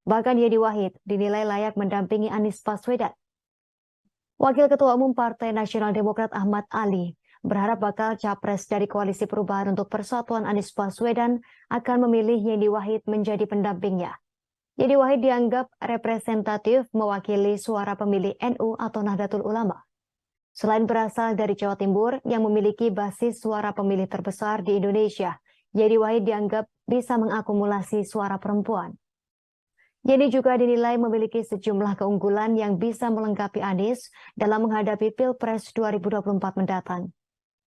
Bahkan Yeni Wahid dinilai layak mendampingi Anies Baswedan. Wakil Ketua Umum Partai Nasional Demokrat Ahmad Ali berharap bakal capres dari Koalisi Perubahan untuk Persatuan Anies Baswedan akan memilih Yeni Wahid menjadi pendampingnya. Yeni Wahid dianggap representatif mewakili suara pemilih NU atau Nahdlatul Ulama. Selain berasal dari Jawa Timur yang memiliki basis suara pemilih terbesar di Indonesia, Yeni Wahid dianggap bisa mengakumulasi suara perempuan. Yeni juga dinilai memiliki sejumlah keunggulan yang bisa melengkapi Anies dalam menghadapi Pilpres 2024 mendatang.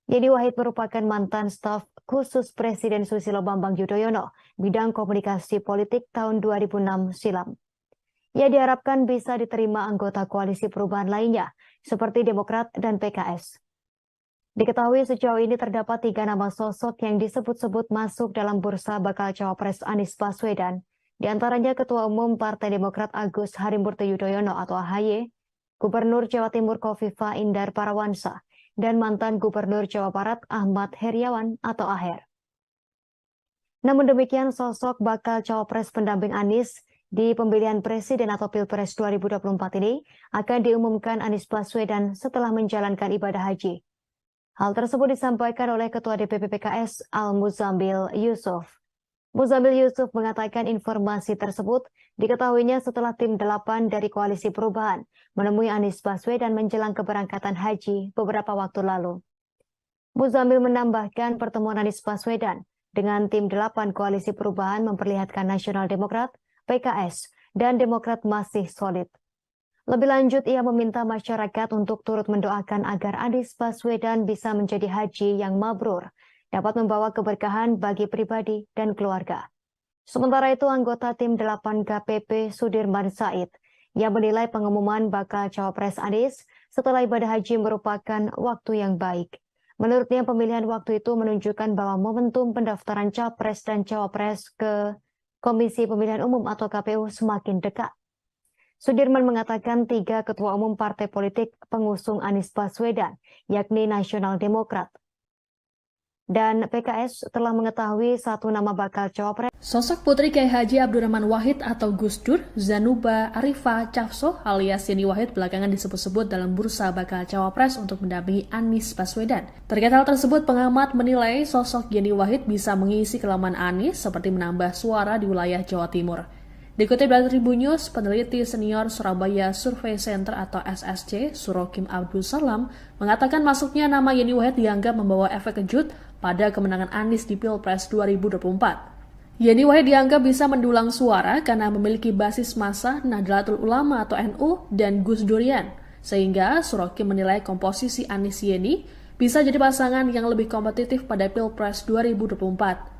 Yeni Wahid merupakan mantan staf khusus Presiden Susilo Bambang Yudhoyono, bidang komunikasi politik tahun 2006 silam. Ia diharapkan bisa diterima anggota koalisi perubahan lainnya, seperti Demokrat dan PKS. Diketahui sejauh ini terdapat 3 nama sosok yang disebut-sebut masuk dalam bursa bakal cawapres Anies Baswedan. Di antaranya Ketua Umum Partai Demokrat Agus Harimurti Yudhoyono atau AHY, Gubernur Jawa Timur Khofifah Indar Parawansa, dan mantan Gubernur Jawa Barat Ahmad Heriawan atau Aher. Namun demikian, sosok bakal cawapres pendamping Anies di pemilihan presiden atau Pilpres 2024 ini akan diumumkan Anies Baswedan setelah menjalankan ibadah haji. Hal tersebut disampaikan oleh Ketua DPP PKS Al-Muzamil Yusuf. Muzamil Yusuf mengatakan informasi tersebut diketahuinya setelah tim 8 dari Koalisi Perubahan menemui Anies Baswedan menjelang keberangkatan haji beberapa waktu lalu. Muzamil menambahkan pertemuan Anies Baswedan dengan tim 8 Koalisi Perubahan memperlihatkan Nasional Demokrat, PKS, dan Demokrat masih solid. Lebih lanjut, ia meminta masyarakat untuk turut mendoakan agar Anies Baswedan bisa menjadi haji yang mabrur, dapat membawa keberkahan bagi pribadi dan keluarga. Sementara itu, anggota tim 8 KPP Sudirman Said yang menilai pengumuman bakal cawapres Anies setelah ibadah haji merupakan waktu yang baik. Menurutnya, pemilihan waktu itu menunjukkan bahwa momentum pendaftaran capres dan cawapres ke Komisi Pemilihan Umum atau KPU semakin dekat. Sudirman mengatakan 3 ketua umum partai politik pengusung Anies Baswedan, yakni Nasional Demokrat dan PKS telah mengetahui satu nama bakal cawapres. Sosok Putri Kiai Haji Abdurrahman Wahid atau Gus Dur, Zanuba Arifah Cafsoh alias Yeni Wahid belakangan disebut-sebut dalam bursa bakal cawapres untuk mendampingi Anies Baswedan. Terkait hal tersebut, pengamat menilai sosok Yeni Wahid bisa mengisi kelamaan Anies seperti menambah suara di wilayah Jawa Timur. Dikutip dari Tribunnews, peneliti senior Surabaya Survey Center atau SSC, Surokim Abdul Salam, mengatakan masuknya nama Yeni Wahid dianggap membawa efek kejut pada kemenangan Anies di Pilpres 2024. Yeni Wahid dianggap bisa mendulang suara karena memiliki basis massa Nahdlatul Ulama atau NU dan Gus Durian, sehingga Surokim menilai komposisi Anies Yeni bisa jadi pasangan yang lebih kompetitif pada Pilpres 2024.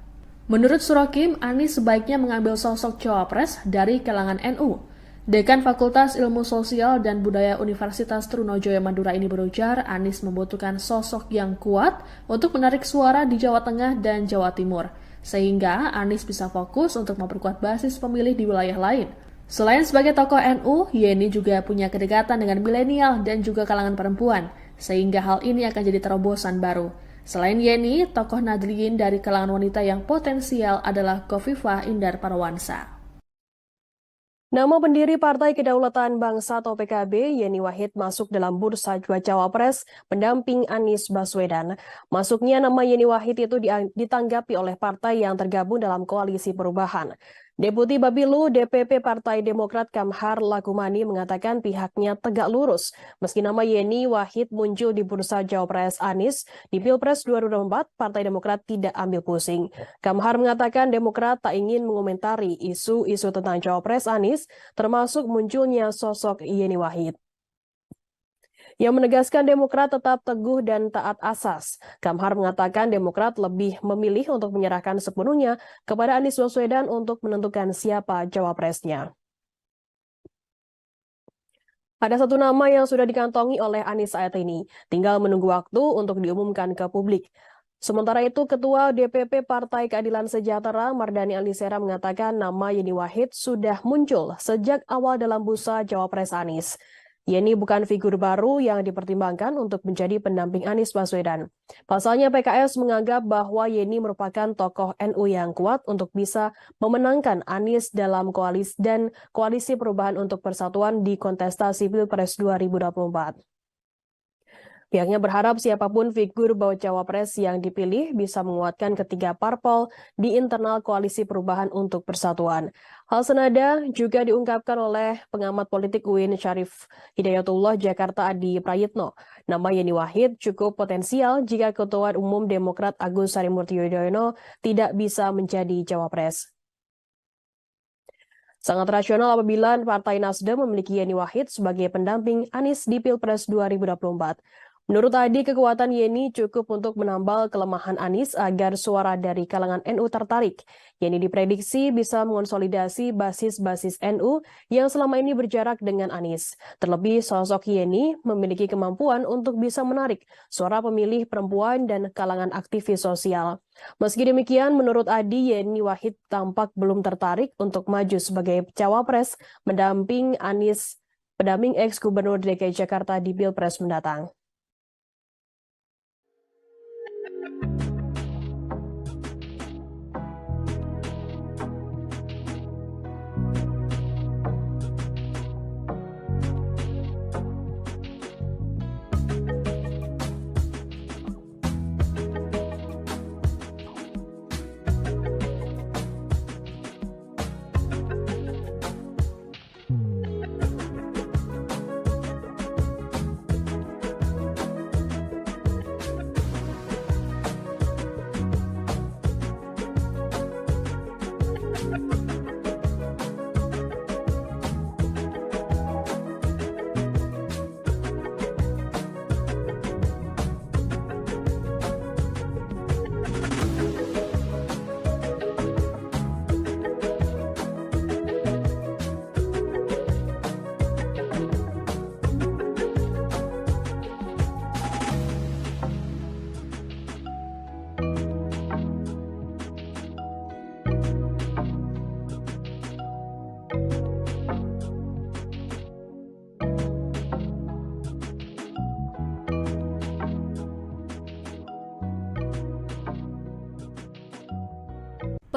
Menurut Surokim, Anies sebaiknya mengambil sosok cawapres dari kalangan NU. Dekan Fakultas Ilmu Sosial dan Budaya Universitas Trunojoyo Madura ini berujar, Anies membutuhkan sosok yang kuat untuk menarik suara di Jawa Tengah dan Jawa Timur, sehingga Anies bisa fokus untuk memperkuat basis pemilih di wilayah lain. Selain sebagai tokoh NU, Yeni juga punya kedekatan dengan milenial dan juga kalangan perempuan, sehingga hal ini akan jadi terobosan baru. Selain Yeni, tokoh Nahdliyin dari kalangan wanita yang potensial adalah Khofifah Indar Parawansa. Nama pendiri Partai Kedaulatan Bangsa atau PKB, Yeni Wahid masuk dalam bursa cawapres pendamping Anies Baswedan. Masuknya nama Yeni Wahid itu ditanggapi oleh partai yang tergabung dalam Koalisi Perubahan. Deputi Bapilu DPP Partai Demokrat Kamhar Lakumani mengatakan pihaknya tegak lurus meski nama Yeni Wahid muncul di bursa cawapres Anies di Pilpres 2024, Partai Demokrat tidak ambil pusing. Kamhar mengatakan Demokrat tak ingin mengomentari isu-isu tentang cawapres Anies, termasuk munculnya sosok Yeni Wahid. Yang menegaskan Demokrat tetap teguh dan taat asas. Kamhar mengatakan Demokrat lebih memilih untuk menyerahkan sepenuhnya kepada Anies Baswedan untuk menentukan siapa cawapresnya. Ada satu nama yang sudah dikantongi oleh Anies saat ini, tinggal menunggu waktu untuk diumumkan ke publik. Sementara itu, Ketua DPP Partai Keadilan Sejahtera Mardani Alisera mengatakan nama Yeni Wahid sudah muncul sejak awal dalam bursa cawapres Anies. Yeni bukan figur baru yang dipertimbangkan untuk menjadi pendamping Anies Baswedan. Pasalnya PKS menganggap bahwa Yeni merupakan tokoh NU yang kuat untuk bisa memenangkan Anies dalam koalisi perubahan untuk persatuan di kontestasi Pilpres 2024. Pihaknya berharap siapapun figur bacawa pres yang dipilih bisa menguatkan ketiga parpol di internal Koalisi Perubahan untuk Persatuan. Hal senada juga diungkapkan oleh pengamat politik UIN Syarif Hidayatullah Jakarta Adi Prayitno. Nama Yeni Wahid cukup potensial jika Ketua Umum Demokrat Agus Harimurti Yudhoyono tidak bisa menjadi cawapres. Sangat rasional apabila Partai Nasdem memiliki Yeni Wahid sebagai pendamping Anies di Pilpres 2024. Menurut Adi, kekuatan Yeni cukup untuk menambal kelemahan Anies agar suara dari kalangan NU tertarik. Yeni diprediksi bisa mengonsolidasi basis-basis NU yang selama ini berjarak dengan Anies. Terlebih, sosok Yeni memiliki kemampuan untuk bisa menarik suara pemilih perempuan dan kalangan aktivis sosial. Meski demikian, menurut Adi, Yeni Wahid tampak belum tertarik untuk maju sebagai cawapres mendamping Anies, pendamping ex-Gubernur DKI Jakarta di Pilpres mendatang.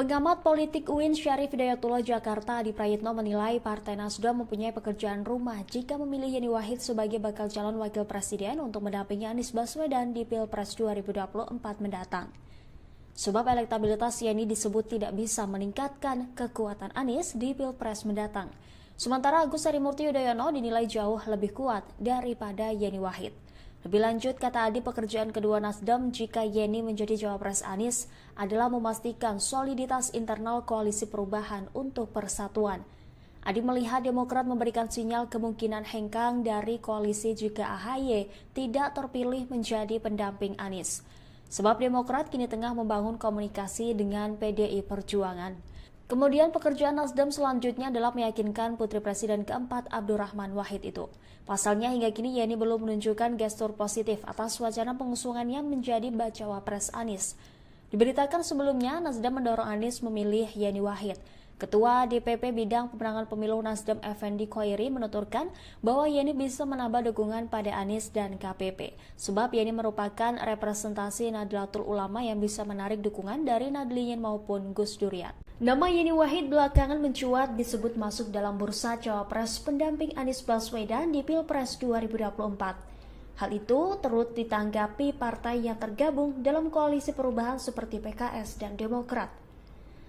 Pengamat politik UIN Syarif Hidayatullah Jakarta Adi Prayitno menilai Partai Nasdem mempunyai pekerjaan rumah jika memilih Yeni Wahid sebagai bakal calon wakil presiden untuk mendampingi Anies Baswedan di Pilpres 2024 mendatang. Sebab elektabilitas Yeni disebut tidak bisa meningkatkan kekuatan Anies di Pilpres mendatang. Sementara Agus Harimurti Yudhoyono dinilai jauh lebih kuat daripada Yeni Wahid. Lebih lanjut, kata Adi, pekerjaan kedua Nasdem jika Yeni menjadi cawapres Anies adalah memastikan soliditas internal koalisi perubahan untuk persatuan. Adi melihat Demokrat memberikan sinyal kemungkinan hengkang dari koalisi jika AHY tidak terpilih menjadi pendamping Anies. Sebab Demokrat kini tengah membangun komunikasi dengan PDI Perjuangan. Kemudian pekerjaan Nasdem selanjutnya adalah meyakinkan Putri Presiden keempat Abdurrahman Wahid itu. Pasalnya hingga kini Yeni belum menunjukkan gestur positif atas wacana pengusungannya menjadi bacawa pres Anies. Diberitakan sebelumnya Nasdem mendorong Anies memilih Yeni Wahid. Ketua DPP Bidang Pemenangan Pemilu Nasdem Effendi Khoiri menuturkan bahwa Yeni bisa menambah dukungan pada Anies dan KPP. Sebab Yeni merupakan representasi Nahdlatul Ulama yang bisa menarik dukungan dari Nadliyin maupun Gus Durian. Nama Yeni Wahid belakangan mencuat disebut masuk dalam bursa cawapres pendamping Anies Baswedan di Pilpres 2024. Hal itu turut ditanggapi partai yang tergabung dalam koalisi perubahan seperti PKS dan Demokrat.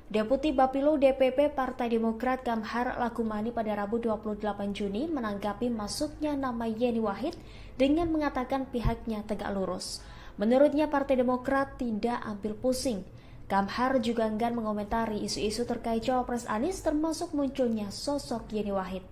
Deputi Bapilu DPP Partai Demokrat Kamhar Lakumani pada Rabu 28 Juni menanggapi masuknya nama Yeni Wahid dengan mengatakan pihaknya tegak lurus. Menurutnya Partai Demokrat tidak ambil pusing. Kamhar juga enggan mengomentari isu-isu terkait cawapres Anies termasuk munculnya sosok Yeni Wahid.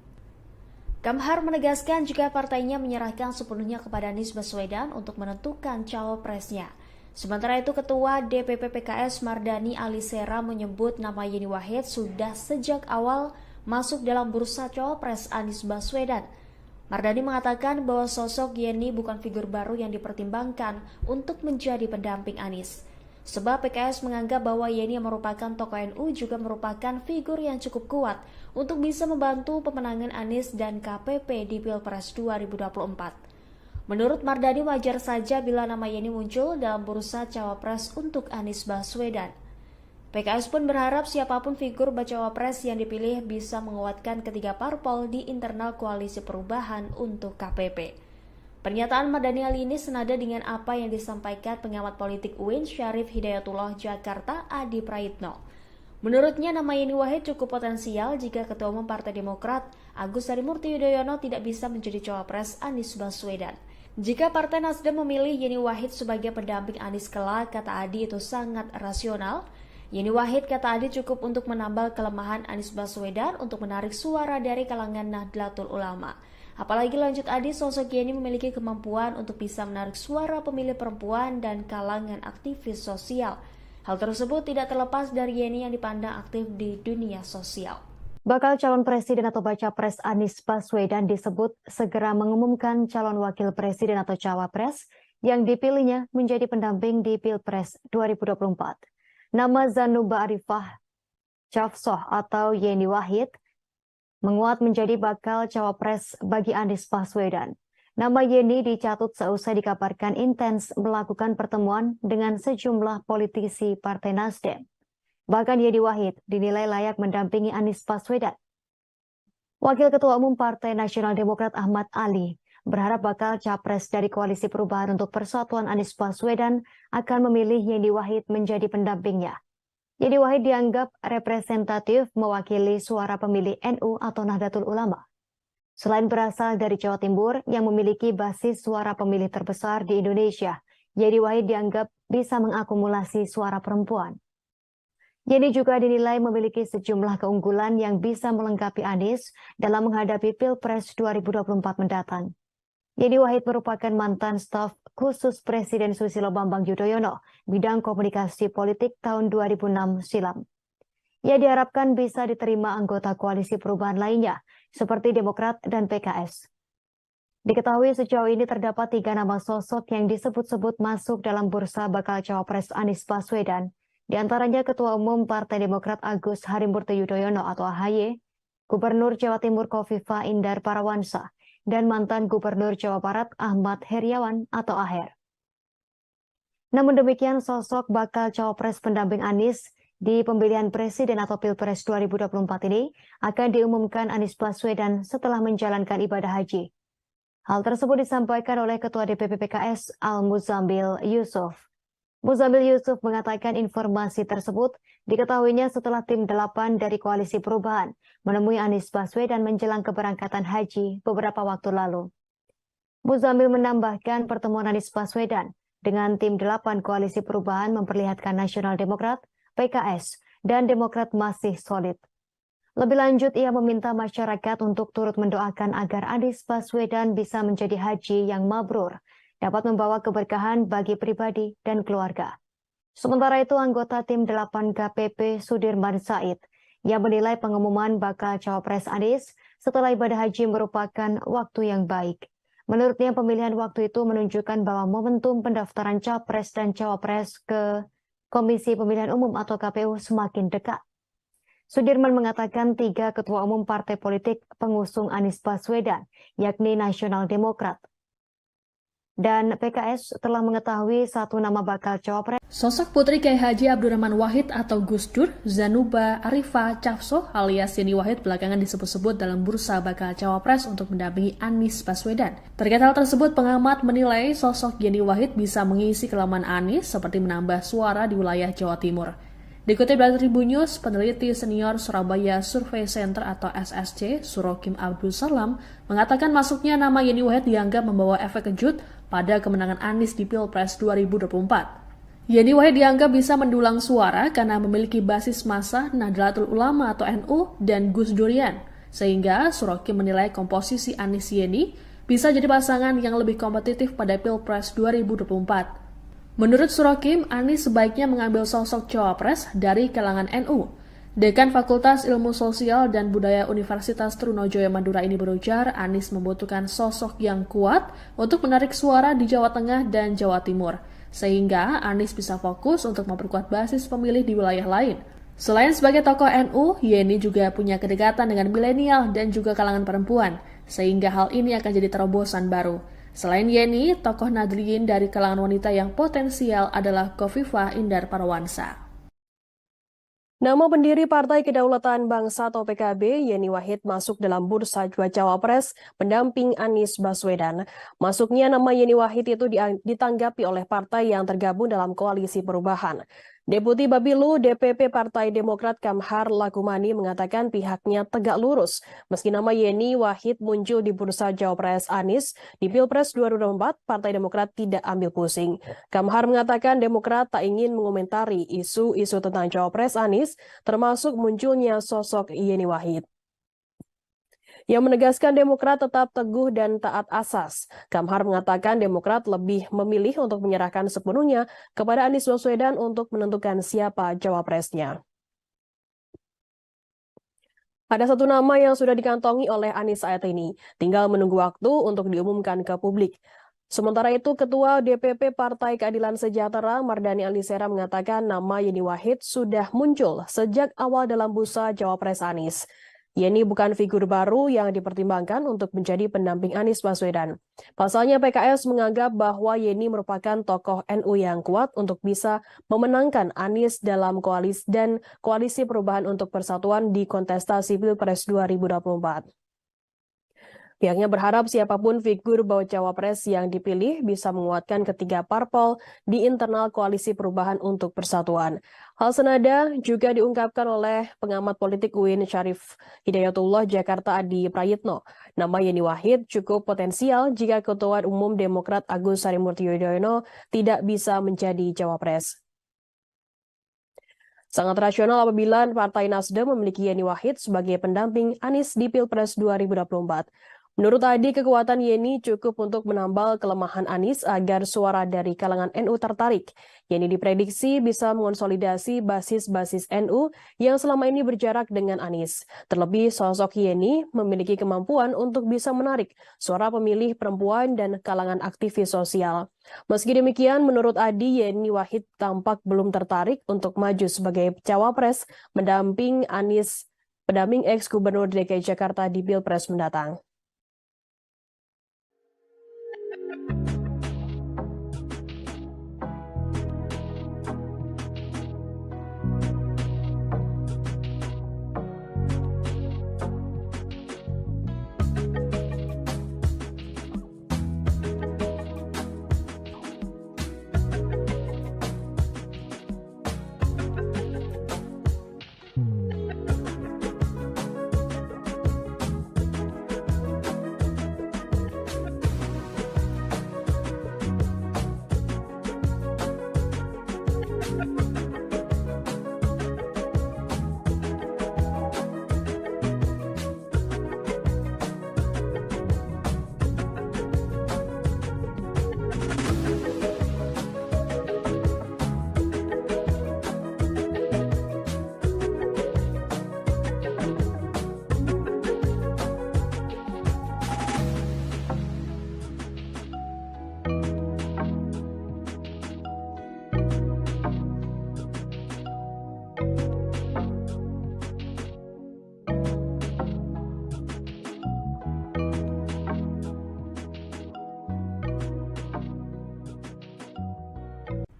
Kamhar menegaskan jika partainya menyerahkan sepenuhnya kepada Anies Baswedan untuk menentukan cawapresnya. Sementara itu Ketua DPP PKS Mardani Alisera menyebut nama Yeni Wahid sudah sejak awal masuk dalam bursa cawapres Anies Baswedan. Mardani mengatakan bahwa sosok Yeni bukan figur baru yang dipertimbangkan untuk menjadi pendamping Anies. Sebab PKS menganggap bahwa Yeni yang merupakan tokoh NU juga merupakan figur yang cukup kuat untuk bisa membantu pemenangan Anies dan KPP di Pilpres 2024. Menurut Mardani wajar saja bila nama Yeni muncul dalam bursa cawapres untuk Anies Baswedan. PKS pun berharap siapapun figur bacawa pres yang dipilih bisa menguatkan ketiga parpol di internal koalisi perubahan untuk KPP. Pernyataan Mardani Ali ini senada dengan apa yang disampaikan pengamat politik UIN Syarif Hidayatullah Jakarta Adi Prayitno. Menurutnya nama Yeni Wahid cukup potensial jika Ketua Umum Partai Demokrat Agus Harimurti Yudhoyono tidak bisa menjadi cawapres Anies Baswedan. Jika Partai Nasdem memilih Yeni Wahid sebagai pendamping Anies kelak, kata Adi itu sangat rasional. Yeni Wahid, kata Adi, cukup untuk menambal kelemahan Anies Baswedan untuk menarik suara dari kalangan Nahdlatul Ulama. Apalagi lanjut Adi, sosok Yeni memiliki kemampuan untuk bisa menarik suara pemilih perempuan dan kalangan aktivis sosial. Hal tersebut tidak terlepas dari Yeni yang dipandang aktif di dunia sosial. Bakal calon presiden atau baca pres Anies Baswedan disebut segera mengumumkan calon wakil presiden atau cawapres yang dipilihnya menjadi pendamping di Pilpres 2024. Nama Zanuba Arifah Cafsoh atau Yeni Wahid menguat menjadi bakal cawapres bagi Anies Baswedan. Nama Yeni dicatut seusai dikabarkan intens melakukan pertemuan dengan sejumlah politisi Partai Nasdem. Bahkan Yeni Wahid dinilai layak mendampingi Anies Baswedan. Wakil Ketua Umum Partai Nasional Demokrat Ahmad Ali berharap bakal capres dari Koalisi Perubahan untuk Persatuan Anies Baswedan akan memilih Yeni Wahid menjadi pendampingnya. Yeni Wahid dianggap representatif mewakili suara pemilih NU atau Nahdlatul Ulama. Selain berasal dari Jawa Timur yang memiliki basis suara pemilih terbesar di Indonesia, Yeni Wahid dianggap bisa mengakumulasi suara perempuan. Yeni juga dinilai memiliki sejumlah keunggulan yang bisa melengkapi Anies dalam menghadapi Pilpres 2024 mendatang. Yeni Wahid merupakan mantan staf khusus Presiden Susilo Bambang Yudhoyono bidang komunikasi politik tahun 2006 silam. Ia diharapkan bisa diterima anggota koalisi perubahan lainnya seperti Demokrat dan PKS. Diketahui sejauh ini terdapat 3 nama sosok yang disebut-sebut masuk dalam bursa bakal cawapres Anies Baswedan, di antaranya Ketua Umum Partai Demokrat Agus Harimurti Yudhoyono atau AHY, Gubernur Jawa Timur Khofifah Indar Parawansa, dan mantan Gubernur Jawa Barat Ahmad Heriawan atau Aher. Namun demikian, sosok bakal cawapres pendamping Anies di pemilihan presiden atau Pilpres 2024 ini akan diumumkan Anies Baswedan setelah menjalankan ibadah haji. Hal tersebut disampaikan oleh Ketua DPP PKS Al-Muzamil Yusuf. Muzamil Yusuf mengatakan informasi tersebut diketahuinya setelah tim 8 dari Koalisi Perubahan menemui Anies Baswedan menjelang keberangkatan haji beberapa waktu lalu. Muzamil menambahkan pertemuan Anies Baswedan dengan tim 8 Koalisi Perubahan memperlihatkan Nasional Demokrat, PKS, dan Demokrat masih solid. Lebih lanjut, ia meminta masyarakat untuk turut mendoakan agar Anies Baswedan bisa menjadi haji yang mabrur, dapat membawa keberkahan bagi pribadi dan keluarga. Sementara itu, anggota tim 8 KPP Sudirman Said yang menilai pengumuman bakal cawapres Anies setelah ibadah haji merupakan waktu yang baik. Menurutnya, pemilihan waktu itu menunjukkan bahwa momentum pendaftaran capres dan cawapres ke Komisi Pemilihan Umum atau KPU semakin dekat. Sudirman mengatakan 3 ketua umum partai politik pengusung Anies Baswedan, yakni Nasional Demokrat dan PKS telah mengetahui 1 nama bakal cawapres. Sosok Putri Kiai Haji Abdurrahman Wahid atau Gus Dur, Zanuba Arifah Cafso alias Yeni Wahid belakangan disebut-sebut dalam bursa bakal cawapres untuk mendampingi Anies Baswedan. Terkait hal tersebut, pengamat menilai sosok Yeni Wahid bisa mengisi kelemahan Anies seperti menambah suara di wilayah Jawa Timur. Dikutip dari Tribunnews, peneliti senior Surabaya Survey Center atau SSC, Surokim Abdul Salam, mengatakan masuknya nama Yeni Wahid dianggap membawa efek kejut pada kemenangan Anies di Pilpres 2024. Yeni Wahid dianggap bisa mendulang suara karena memiliki basis massa Nahdlatul Ulama atau NU dan Gus Durian, sehingga Surokim menilai komposisi Anies Yeni bisa jadi pasangan yang lebih kompetitif pada Pilpres 2024. Menurut Surokim, Anies sebaiknya mengambil sosok cawapres dari kalangan NU. Dekan Fakultas Ilmu Sosial dan Budaya Universitas Trunojoyo Madura ini berujar, Anies membutuhkan sosok yang kuat untuk menarik suara di Jawa Tengah dan Jawa Timur, sehingga Anies bisa fokus untuk memperkuat basis pemilih di wilayah lain. Selain sebagai tokoh NU, Yeni juga punya kedekatan dengan milenial dan juga kalangan perempuan, sehingga hal ini akan jadi terobosan baru. Selain Yeni, tokoh Nahdliyin dari kalangan wanita yang potensial adalah Khofifah Indar Parawansa. Nama pendiri Partai Kedaulatan Bangsa atau PKB, Yeni Wahid masuk dalam bursa cawapres pendamping Anies Baswedan. Masuknya nama Yeni Wahid itu ditanggapi oleh partai yang tergabung dalam Koalisi Perubahan. Deputi Bapilu DPP Partai Demokrat Kamhar Lakumani mengatakan pihaknya tegak lurus meski nama Yeni Wahid muncul di bursa cawapres Anies di Pilpres 2024, Partai Demokrat tidak ambil pusing. Kamhar mengatakan Demokrat tak ingin mengomentari isu-isu tentang cawapres Anies, termasuk munculnya sosok Yeni Wahid. Yang menegaskan Demokrat tetap teguh dan taat asas. Kamhar mengatakan Demokrat lebih memilih untuk menyerahkan sepenuhnya kepada Anies Baswedan untuk menentukan siapa cawapresnya. Ada 1 nama yang sudah dikantongi oleh Anies saat ini, tinggal menunggu waktu untuk diumumkan ke publik. Sementara itu, Ketua DPP Partai Keadilan Sejahtera Mardani Alisera mengatakan nama Yeni Wahid sudah muncul sejak awal dalam bursa cawapres Anies. Yeni bukan figur baru yang dipertimbangkan untuk menjadi pendamping Anies Baswedan. Pasalnya PKS menganggap bahwa Yeni merupakan tokoh NU yang kuat untuk bisa memenangkan Anies dalam koalisi Perubahan untuk Persatuan di kontestasi Pilpres 2024. Pihaknya berharap siapapun figur bacawa pres yang dipilih bisa menguatkan ketiga parpol di internal Koalisi Perubahan untuk Persatuan. Hal senada juga diungkapkan oleh pengamat politik UIN Syarif Hidayatullah Jakarta Adi Prayitno. Nama Yeni Wahid cukup potensial jika Ketua Umum Demokrat Agus Harimurti Yudhoyono tidak bisa menjadi cawapres. Sangat rasional apabila Partai Nasdem memiliki Yeni Wahid sebagai pendamping Anies di Pilpres 2024. Menurut Adi, kekuatan Yeni cukup untuk menambal kelemahan Anies agar suara dari kalangan NU tertarik. Yeni diprediksi bisa mengonsolidasi basis-basis NU yang selama ini berjarak dengan Anies. Terlebih, sosok Yeni memiliki kemampuan untuk bisa menarik suara pemilih perempuan dan kalangan aktivis sosial. Meski demikian, menurut Adi, Yeni Wahid tampak belum tertarik untuk maju sebagai cawapres mendamping Anies, pendamping ex-Gubernur DKI Jakarta di Pilpres mendatang.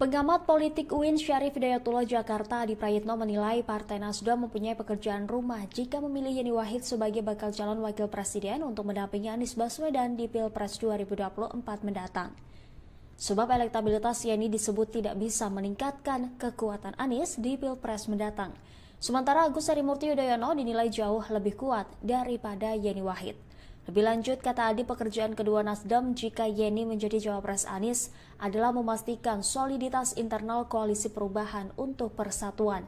Pengamat politik UIN Syarif Hidayatullah Jakarta Adi Prayitno menilai Partai Nasdem mempunyai pekerjaan rumah jika memilih Yeni Wahid sebagai bakal calon wakil presiden untuk mendampingi Anies Baswedan di Pilpres 2024 mendatang. Sebab elektabilitas Yeni disebut tidak bisa meningkatkan kekuatan Anies di Pilpres mendatang. Sementara Agus Harimurti Yudhoyono dinilai jauh lebih kuat daripada Yeni Wahid. Lebih lanjut, kata Adi, pekerjaan kedua Nasdem jika Yeni menjadi cawapres Anies adalah memastikan soliditas internal koalisi perubahan untuk persatuan.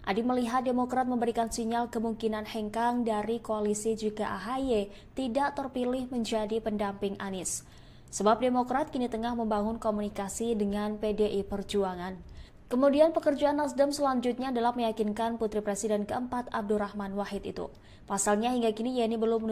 Adi melihat Demokrat memberikan sinyal kemungkinan hengkang dari koalisi jika AHY tidak terpilih menjadi pendamping Anies. Sebab Demokrat kini tengah membangun komunikasi dengan PDI Perjuangan. Kemudian pekerjaan Nasdem selanjutnya adalah meyakinkan Putri Presiden keempat Abdurrahman Wahid itu. Pasalnya hingga kini Yeni belum